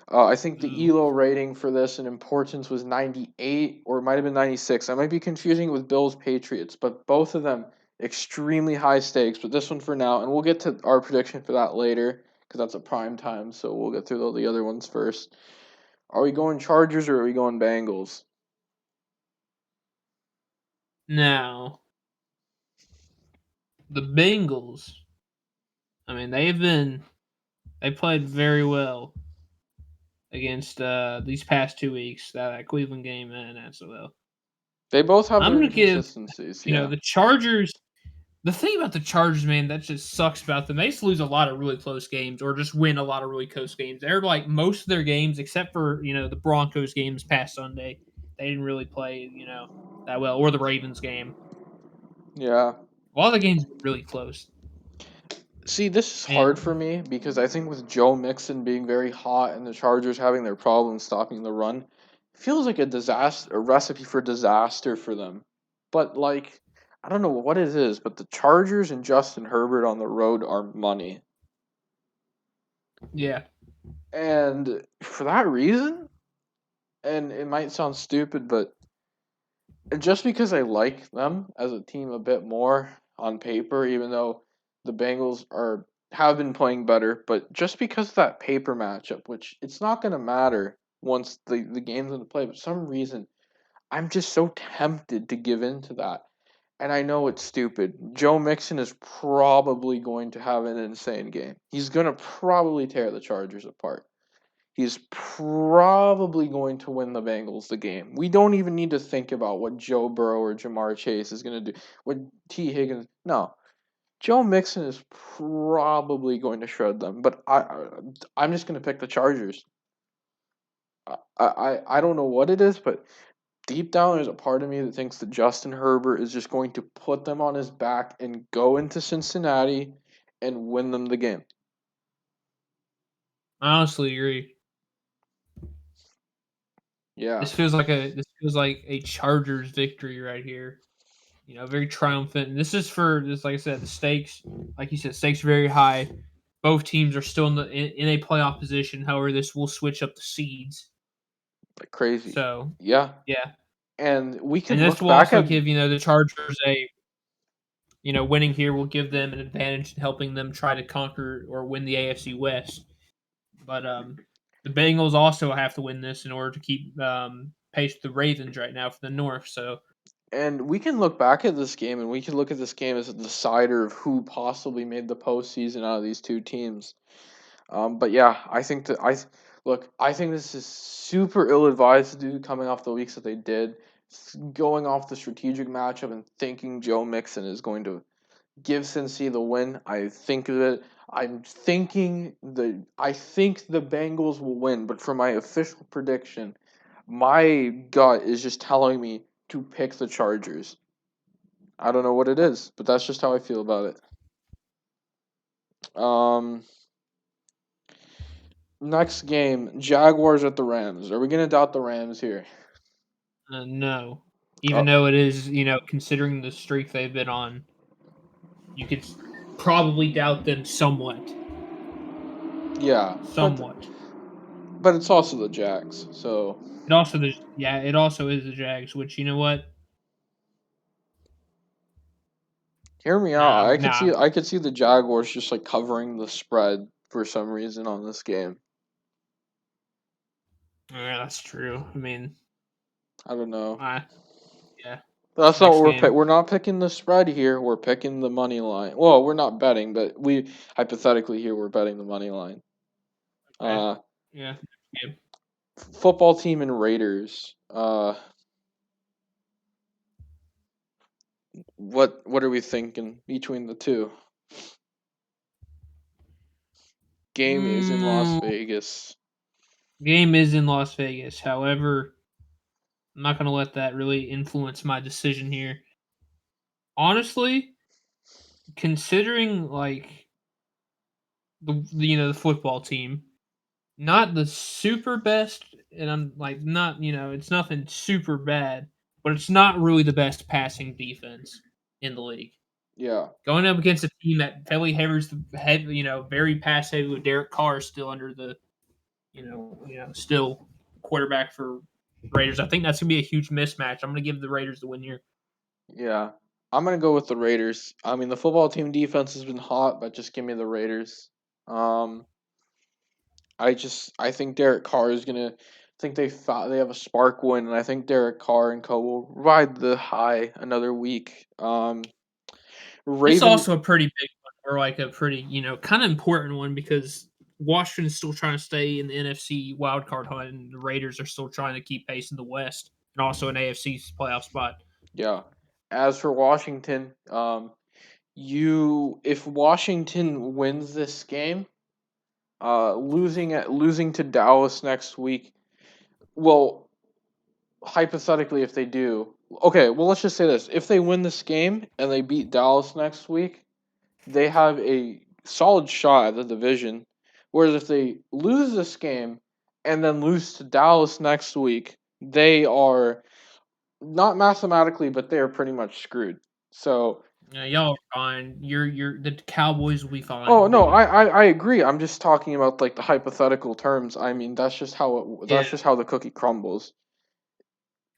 I think the Ooh, ELO rating for this in importance was 98, or it might have been 96. I might be confusing it with Bills Patriots, but both of them extremely high stakes. But this one for now, and we'll get to our prediction for that later because that's a prime time. So we'll get through all the other ones first. Are we going Chargers or are we going Bengals? now the Bengals. I mean, they played very well against these past 2 weeks. That Cleveland game and that so well. They both have I'm their gonna give inconsistencies. Yeah, the Chargers. The thing about the Chargers, man, that just sucks about them. They just lose a lot of really close games or just win a lot of really close games. They're like most of their games, except for, the Broncos games past Sunday, they didn't really play, that well, or the Ravens game. yeah. A lot of the games were really close. See, this is hard for And me because I think with Joe Mixon being very hot and the Chargers having their problems stopping the run, it feels like a recipe for disaster for them. But like, I don't know what it is, but the Chargers and Justin Herbert on the road are money. yeah, And for that reason, and it might sound stupid, but just because I like them as a team a bit more on paper, even though the Bengals have been playing better, but just because of that paper matchup, which it's not going to matter once the game's in play, but for some reason I'm just so tempted to give in to that. And I know it's stupid. Joe Mixon is probably going to have an insane game. He's going to probably tear the Chargers apart. He's probably going to win the Bengals the game. We don't even need to think about what Joe Burrow or Jamar Chase is going to do. What T. Higgins. No. Joe Mixon is probably going to shred them, but I'm just going to pick the Chargers. I don't know what it is, but deep down there's a part of me that thinks that Justin Herbert is just going to put them on his back and go into Cincinnati and win them the game. I honestly agree. Yeah. This feels like a Chargers victory right here. Very triumphant. And this is for this, like I said, the stakes, like you said, stakes are very high. Both teams are still in a playoff position. However, this will switch up the seeds. Like crazy. So Yeah. yeah, And we and could this look will back also at give the Chargers a winning here will give them an advantage in helping them try to conquer or win the AFC West. But the Bengals also have to win this in order to keep pace with the Ravens right now for the North. So And we can look back at this game, and we can look at this game as a decider of who possibly made the postseason out of these two teams. But yeah, I think that look. I think this is super ill-advised to do coming off the weeks that they did, going off the strategic matchup and thinking Joe Mixon is going to give Cincy the win. I think that I think the Bengals will win, but for my official prediction, my gut is just telling me to pick the Chargers. I don't know what it is, but that's just how I feel about it. Next game, Jaguars at the Rams. Are we gonna doubt the Rams here? No, even Oh, though it is, considering the streak they've been on, you could probably doubt them somewhat. yeah, Somewhat. but it's also the Jags. So It also is the Jags, which you know what? hear me out. Nah, nah. I could see the Jaguars just like covering the spread for some reason on this game. Yeah, that's true. I mean, I don't know. yeah. That's not what Next game. we're not picking the spread here. We're picking the money line. Well, we're not betting, but we hypothetically here we're betting the money line. Okay. Uh, Yeah. Game. Football team and Raiders. What are we thinking between the two? Game is in Las Mm, Vegas. game is in Las Vegas. However, I'm not going to let that really influence my decision here. Honestly, considering like the football team, not the super best, and I'm like not it's nothing super bad, but it's not really the best passing defense in the league. Yeah, Going up against a team that Philly Havers head, very pass heavy with Derek Carr still under the still quarterback for Raiders. I think that's gonna be a huge mismatch. I'm gonna give the Raiders the win here. yeah. I'm gonna go with the Raiders. I mean, the football team defense has been hot, but just give me the Raiders. Um, I think Derek Carr is gonna. I think they have a spark win, and I think Derek Carr and co will ride the high another week. It's Raven, also a pretty big one, or like a pretty kind of important one because Washington's still trying to stay in the NFC wildcard hunt, and the Raiders are still trying to keep pace in the West and also an AFC playoff spot. yeah. As for Washington, you if Washington wins this game, losing to Dallas next week. Well, hypothetically, if they do, okay. Well, let's just say this: if they win this game and they beat Dallas next week, they have a solid shot at the division. Whereas if they lose this game and then lose to Dallas next week, they are not mathematically, but they are pretty much screwed. So, Yeah, y'all are fine. You're the Cowboys will be oh fine. no, I agree. I'm just talking about like the hypothetical terms. I mean, Yeah, that's just how the cookie crumbles.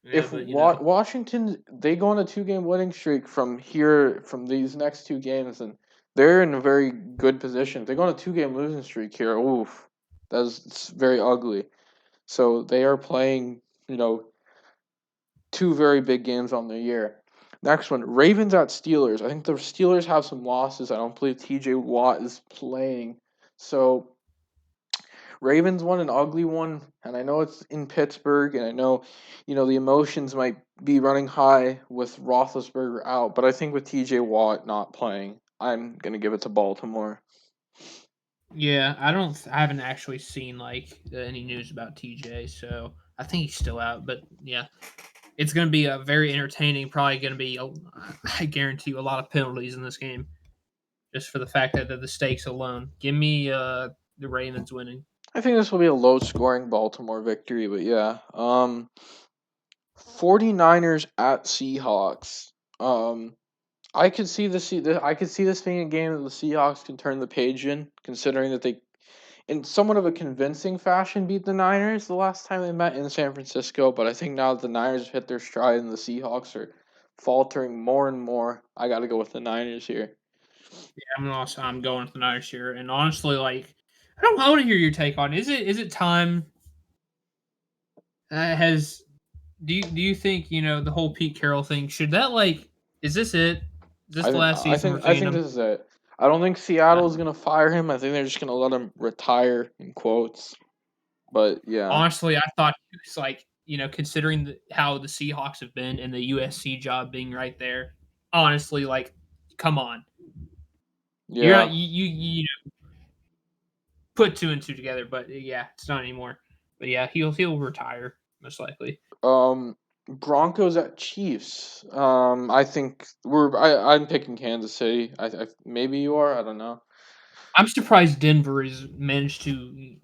yeah, If but Washington they go on a 2 game winning streak from these next 2 games, and they're in a very good position. If they go on a 2 game losing streak here, oof, it's very ugly. So they are playing, you know, two very big games on the year. Next one, Ravens at Steelers. I think the Steelers have some losses. I don't believe T.J. Watt is playing. So Ravens won an ugly one, and I know it's in Pittsburgh, and I know, the emotions might be running high with Roethlisberger out, but I think with T.J. Watt not playing, I'm gonna give it to Baltimore. yeah. I haven't actually seen like any news about TJ, so I think he's still out. But yeah, it's going to be a very entertaining. Probably going to be, I guarantee you, a lot of penalties in this game, just for the fact that the stakes alone. Give me the Ravens winning. I think this will be a low-scoring Baltimore victory, but yeah. 49ers at Seahawks. Um, I could see this being a game that the Seahawks can turn the page in, considering that they, in somewhat of a convincing fashion, beat the Niners the last time they met in San Francisco. But I think now that the Niners have hit their stride and the Seahawks are faltering more and more, I got to go with the Niners here. I'm going with the Niners here, and honestly, like I want to hear your take on. Is it time? Has Do you think the whole Pete Carroll thing should that is this it? Is this I the think last I season we're think I seeing think him? this is it. I don't think Seattle is gonna fire him. I think they're just gonna let him retire in quotes. But yeah, Honestly, I thought it was considering how the Seahawks have been and the USC job being right there. Honestly, come on, you're yeah. not you put two and two together, but yeah, it's not anymore. But yeah, he'll retire most likely. Broncos at Chiefs. I think I'm picking Kansas City. Maybe you are. I don't know. I'm surprised Denver has managed to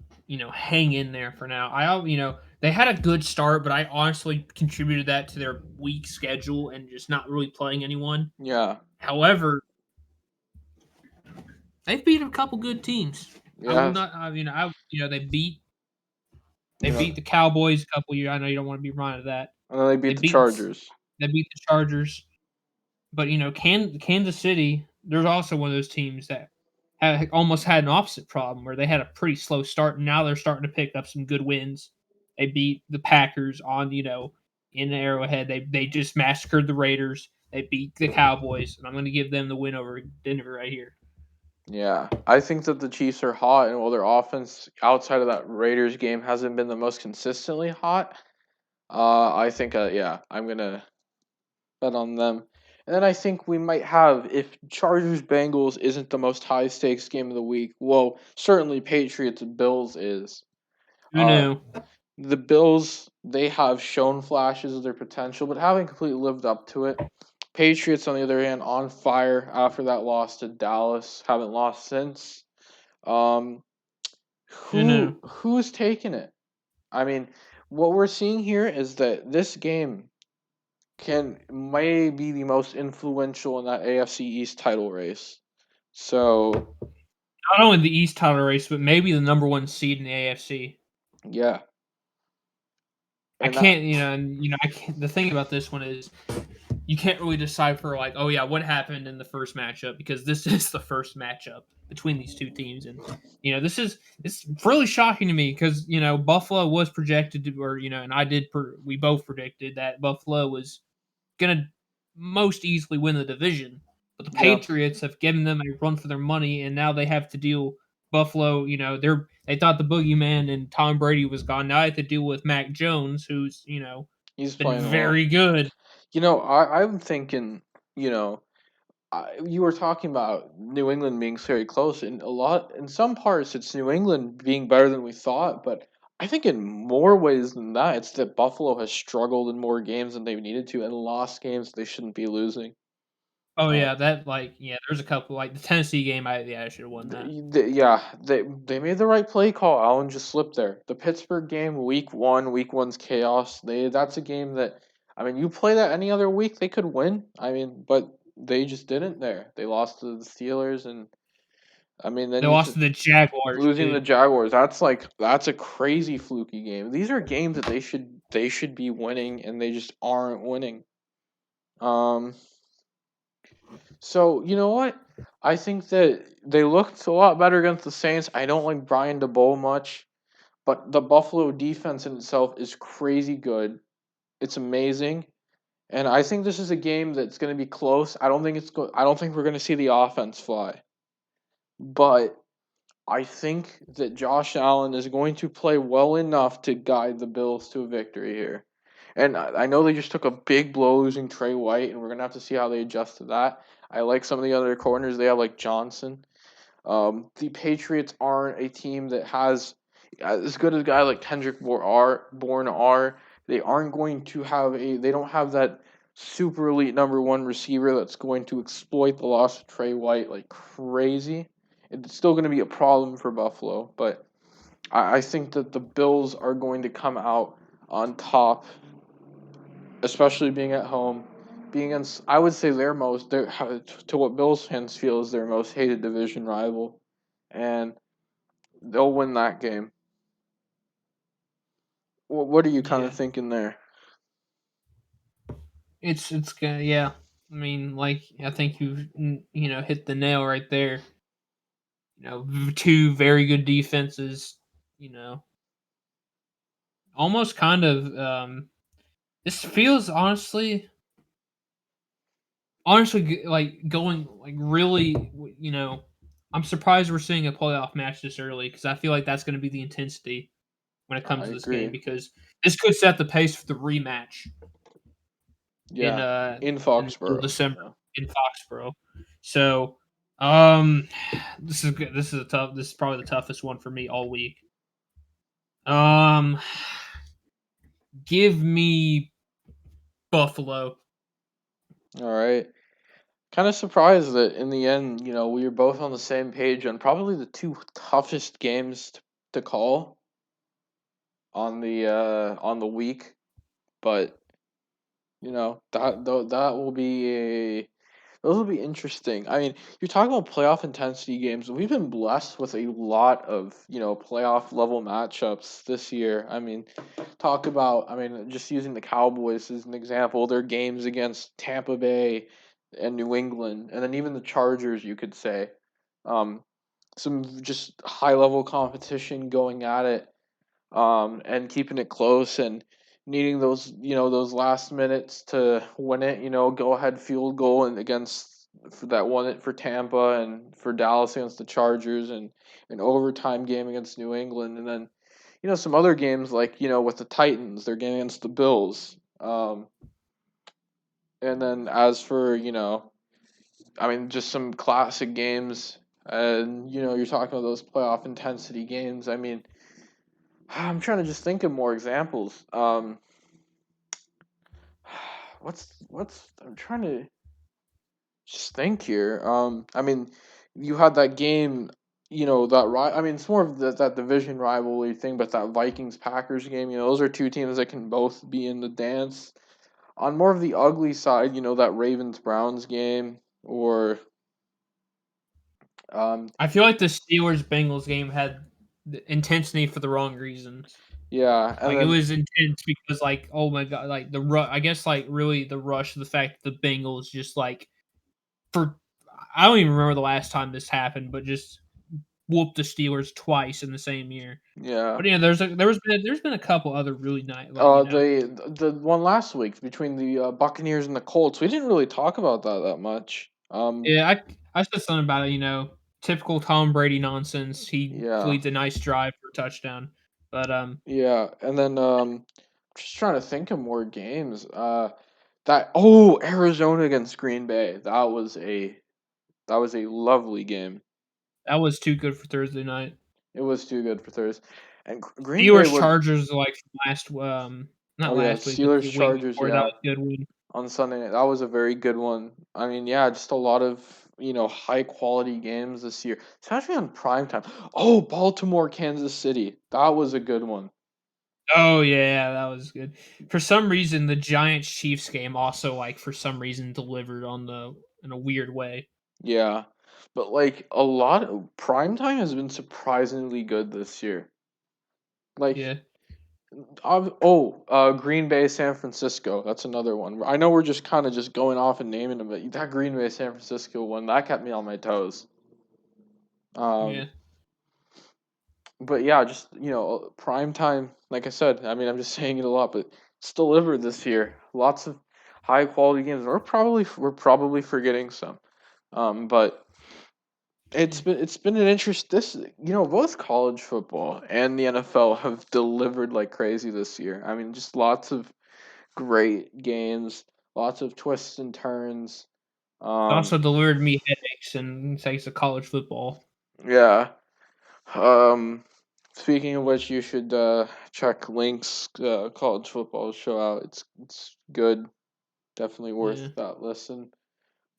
hang in there for now. They had a good start, but I honestly contributed that to their weak schedule and just not really playing anyone. Yeah, However, they've beat a couple good teams. I will yeah, not. They beat yeah. the Cowboys a couple years. I know you don't want to be reminded of that. And then they They beat the beat Chargers. they beat the Chargers, but Kansas City. There's also one of those teams that almost had an opposite problem where they had a pretty slow start, and now they're starting to pick up some good wins. They beat the Packers on in Arrowhead. They just massacred the Raiders. They beat the Cowboys, and I'm going to give them the win over Denver right here. Yeah, I think that the Chiefs are hot, and while their offense outside of that Raiders game hasn't been the most consistently hot, I think yeah, I'm gonna bet on them. And then I think we might have, if Chargers Bengals isn't the most high stakes game of the week, well, certainly Patriots Bills is. Who Uh, knew? the Bills, they have shown flashes of their potential, but haven't completely lived up to it. Patriots, on the other hand, on fire after that loss to Dallas, haven't lost since. Um, Who knew? who's taking it? I mean, what we're seeing here is that this game may be the most influential in that AFC East title race. So Not only the East title race, but maybe the number one seed in the AFC. yeah, I and that can't, I can't. The thing about this one is you can't really decide for oh yeah, what happened in the first matchup because this is the first matchup between these two teams, and it's really shocking to me because Buffalo was projected to, or and we both predicted that Buffalo was gonna most easily win the division, but the yeah, Patriots have given them a run for their money, and now they have to deal. Buffalo, they thought the boogeyman and Tom Brady was gone. Now they have to deal with Mac Jones, who's he's been playing well. very good. I'm thinking, you know, you were talking about New England being very close, and in some parts, it's New England being better than we thought. But I think in more ways than that, it's that Buffalo has struggled in more games than they've needed to, and lost games they shouldn't be losing. Oh Uh, yeah, there's a couple like the Tennessee game. I should have won that. yeah, they made the right play call. Allen just slipped there. The Pittsburgh game, week one's chaos. That's a game that, I mean, you play that any other week, they could win. I mean, but they just didn't there. They lost to the Steelers, and I mean, They then lost to the Jaguars, losing the dude. Jaguars. That's a crazy fluky game. These are games that they should be winning, and they just aren't winning. Um, so you know what? I think that they looked a lot better against the Saints. I don't like Brian DeBoer much, but the Buffalo defense in itself is crazy good. It's amazing, and I think this is a game that's going to be close. I don't think we're going to see the offense fly, but I think that Josh Allen is going to play well enough to guide the Bills to a victory here. And I know they just took a big blow losing Trey White, and we're going to have to see how they adjust to that. I like some of the other corners they have, like Johnson. The Patriots aren't a team that has as good as a guy like Kendrick Bourne are. They aren't going to have they don't have that super elite number one receiver that's going to exploit the loss of Trey White like crazy. It's still going to be a problem for Buffalo, but I think that the Bills are going to come out on top, especially being at home. Being against, I would say to what Bills fans feel is their most hated division rival, and they'll win that game. What are you kind of Yeah, thinking there? it's gonna yeah. I mean, I think you've hit the nail right there. Two very good defenses. You know, almost kind of This feels honestly like going like really. I'm surprised we're seeing a playoff match this early because I feel like that's going to be the intensity when it comes I to this game agree. because this could set the pace for the rematch in Yeah, in in middle Foxborough. December Yeah. in Foxborough. So um this is good. This is probably the toughest one for me all week. Um give me Buffalo. All right. Kind of surprised that in the end, we were both on the same page on probably the two toughest games to call on the week, but that will be a those will be interesting. I mean, you're talking about playoff intensity games. We've been blessed with a lot of playoff level matchups this year. I mean, just using the Cowboys as an example, their games against Tampa Bay and New England, and then even the Chargers, you could say, um, some just high level competition going at it, and keeping it close and needing those last minutes to win it. Go ahead field goal and against for that won it for Tampa and for Dallas against the Chargers and an overtime game against New England, and then some other games like with the Titans, their game against the Bills. And then as for just some classic games. And you're talking about those playoff intensity games. I mean, I'm trying to just think of more examples. What's I'm trying to just think here. I mean, you had that game, I mean, it's more of that division rivalry thing, but that Vikings Packers game, those are two teams that can both be in the dance. On more of the ugly side, that Ravens Browns game, or um, I feel like the Steelers Bengals game had the intensity for the wrong reasons. yeah, and Like it then was intense because like oh my god, like I guess like really the rush of the fact that the Bengals just like for I don't even remember the last time this happened, but just whooped the Steelers twice in the same year. yeah. But there's been a couple other really nice like The one last week between the Buccaneers and the Colts, we didn't really talk about that much. yeah I said something about it typical Tom Brady nonsense. He Yeah, leads a nice drive for a touchdown, but yeah, and then just trying to think of more games. Arizona against Green Bay. That was a lovely game. that was too good for Thursday night. It was too good for Thursday, and Green Bay Steelers would. Chargers like from last not Oh yeah, last week but Steelers the week Chargers. before that Yeah, was a good one. on Sunday night. That was a very good one. I mean, yeah, just a lot of high quality games this year, especially on prime time. Oh, Baltimore, Kansas City. That was a good one. Oh yeah, that was good. For some reason, the Giants Chiefs game also like for some reason delivered on the in a weird way. Yeah, but like a lot of prime time has been surprisingly good this year. Like, Yeah, Green Bay, San Francisco. That's another one. I know we're just kind of just going off and naming them, but that Green Bay, San Francisco one that kept me on my toes. yeah. Um, but yeah, just prime time. Like I said, I mean, I'm just saying it a lot, but it's delivered this year. Lots of high quality games. We're probably forgetting some. But Yeah. it's been an interest. This both college football and the NFL have delivered like crazy this year. I mean, just lots of great games, lots of twists and turns. It Um, also delivered me headaches and thanks to college football. yeah. Um, Speaking of which, you should check Link's college football show out. It's good, definitely Yeah. worth that listen.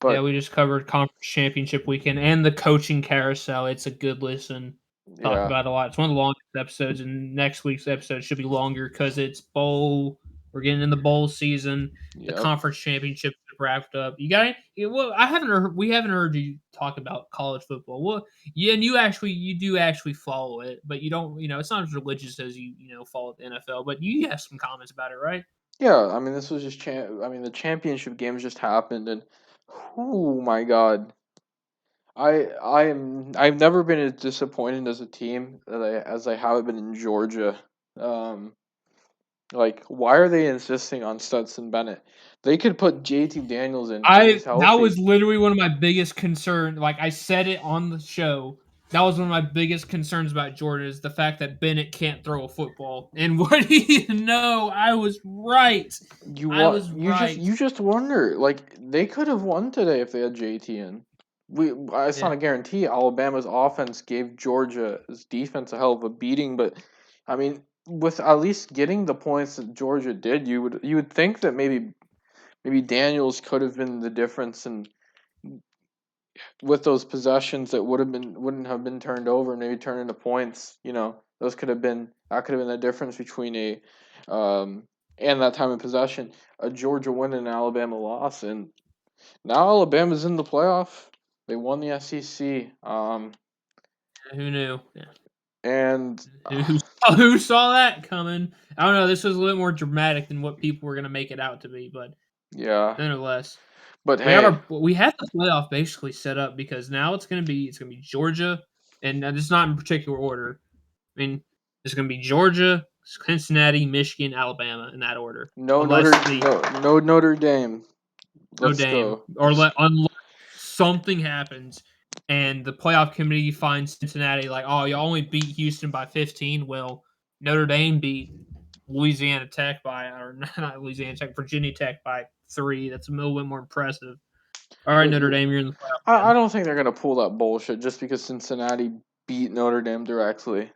Yeah, But we just covered conference championship weekend and the coaching carousel. It's a good listen. Talk yeah, about it a lot. It's one of the longest episodes, and next week's episode should be longer because it's bowl. We're getting in the bowl season. The yep, conference championship wrapped up. You got it? Well, I haven't heard. We haven't heard you talk about college football. Well, yeah, and you do actually follow it, but you don't. It's not as religious as you follow the NFL. But you have some comments about it, right? yeah. I mean, this was just I mean, the championship games just happened, and oh my god, I've never been as disappointed as a team as I have been in Georgia. Um, Like, why are they insisting on Stetson Bennett? They could put JT Daniels in when he's That healthy. was literally one of my biggest concerns. Like I said it on the show. That was one of my biggest concerns about Jordan is the fact that Bennett can't throw a football. And what do you know? I was right. I was right. You just wonder. Like, they could have won today if they had JT in. It's not Yeah. a guarantee. Alabama's offense gave Georgia's defense a hell of a beating, but I mean, with at least getting the points that Georgia did, you would think that maybe Daniels could have been the difference, and with those possessions that wouldn't have been turned over and maybe turned into points, those could have been the difference between and that time of possession, a Georgia win and an Alabama loss, and now Alabama's in the playoff. They won the SEC. Who knew? Yeah. And Who saw that coming? I don't know. This was a little more dramatic than what people were going to make it out to be, but yeah, nonetheless, but we have hey, the playoff basically set up because now it's going to be Georgia, and it's not in particular order. I mean, it's going to be Georgia, Cincinnati, Michigan, Alabama in that order, unless no Notre Dame. no Let's Dame go. or unless something happens and the playoff committee finds Cincinnati like, oh, you only beat Houston by 15. Well, Notre Dame beat Louisiana Tech or not Louisiana Tech, Virginia Tech by 3. That's a little bit more impressive. All right, Notre Dame, you're in the playoff. I don't think they're gonna pull that bullshit just because Cincinnati beat Notre Dame directly,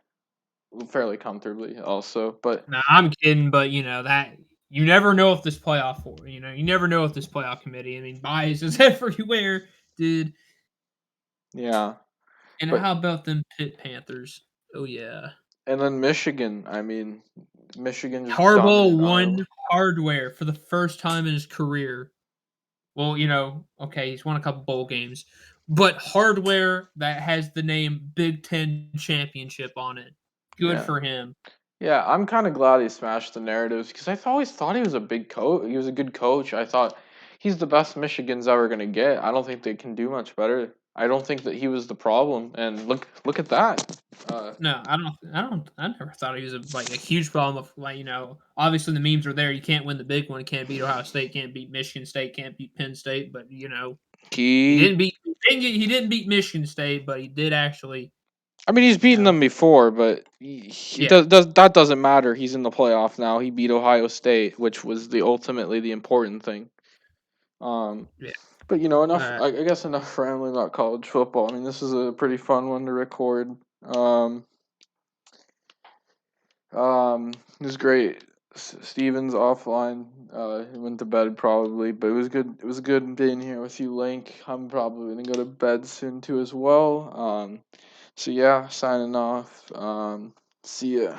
fairly comfortably, also. But Nah, I'm kidding, but that you never know if this you never know if this playoff committee. I mean, bias is everywhere, dude. yeah, And but how about them Pitt Panthers? Oh yeah. and then Michigan. I mean, Michigan just Harbaugh dominant won Iowa. hardware for the first time in his career. Well, okay, he's won a couple bowl games, but hardware that has the name Big Ten Championship on it. Good Yeah, for him. yeah. I'm kind of glad he smashed the narratives because always thought he was a big coach. He was a good coach. I thought he's the best Michigan's ever gonna get. I don't think they can do much better. I don't think that he was the problem. And look at that. No, I don't. I never thought he was a huge problem. Of obviously the memes are there. You can't win the big one. You can't beat Ohio State. Can't beat Michigan State. Can't beat Penn State. But he He didn't beat. He didn't beat Michigan State, but he did actually. I mean, he's You beaten know, them before, but yeah, that doesn't matter. He's in the playoff now. He beat Ohio State, which was ultimately the important thing. Um, yeah. but All enough. right. I guess enough rambling about college football. I mean, this is a pretty fun one to record. Um, it was great. Steven's offline. He went to bed probably, but it was good. It was good being here with you, Link. I'm probably gonna go to bed soon too as well. So yeah, signing off. See ya.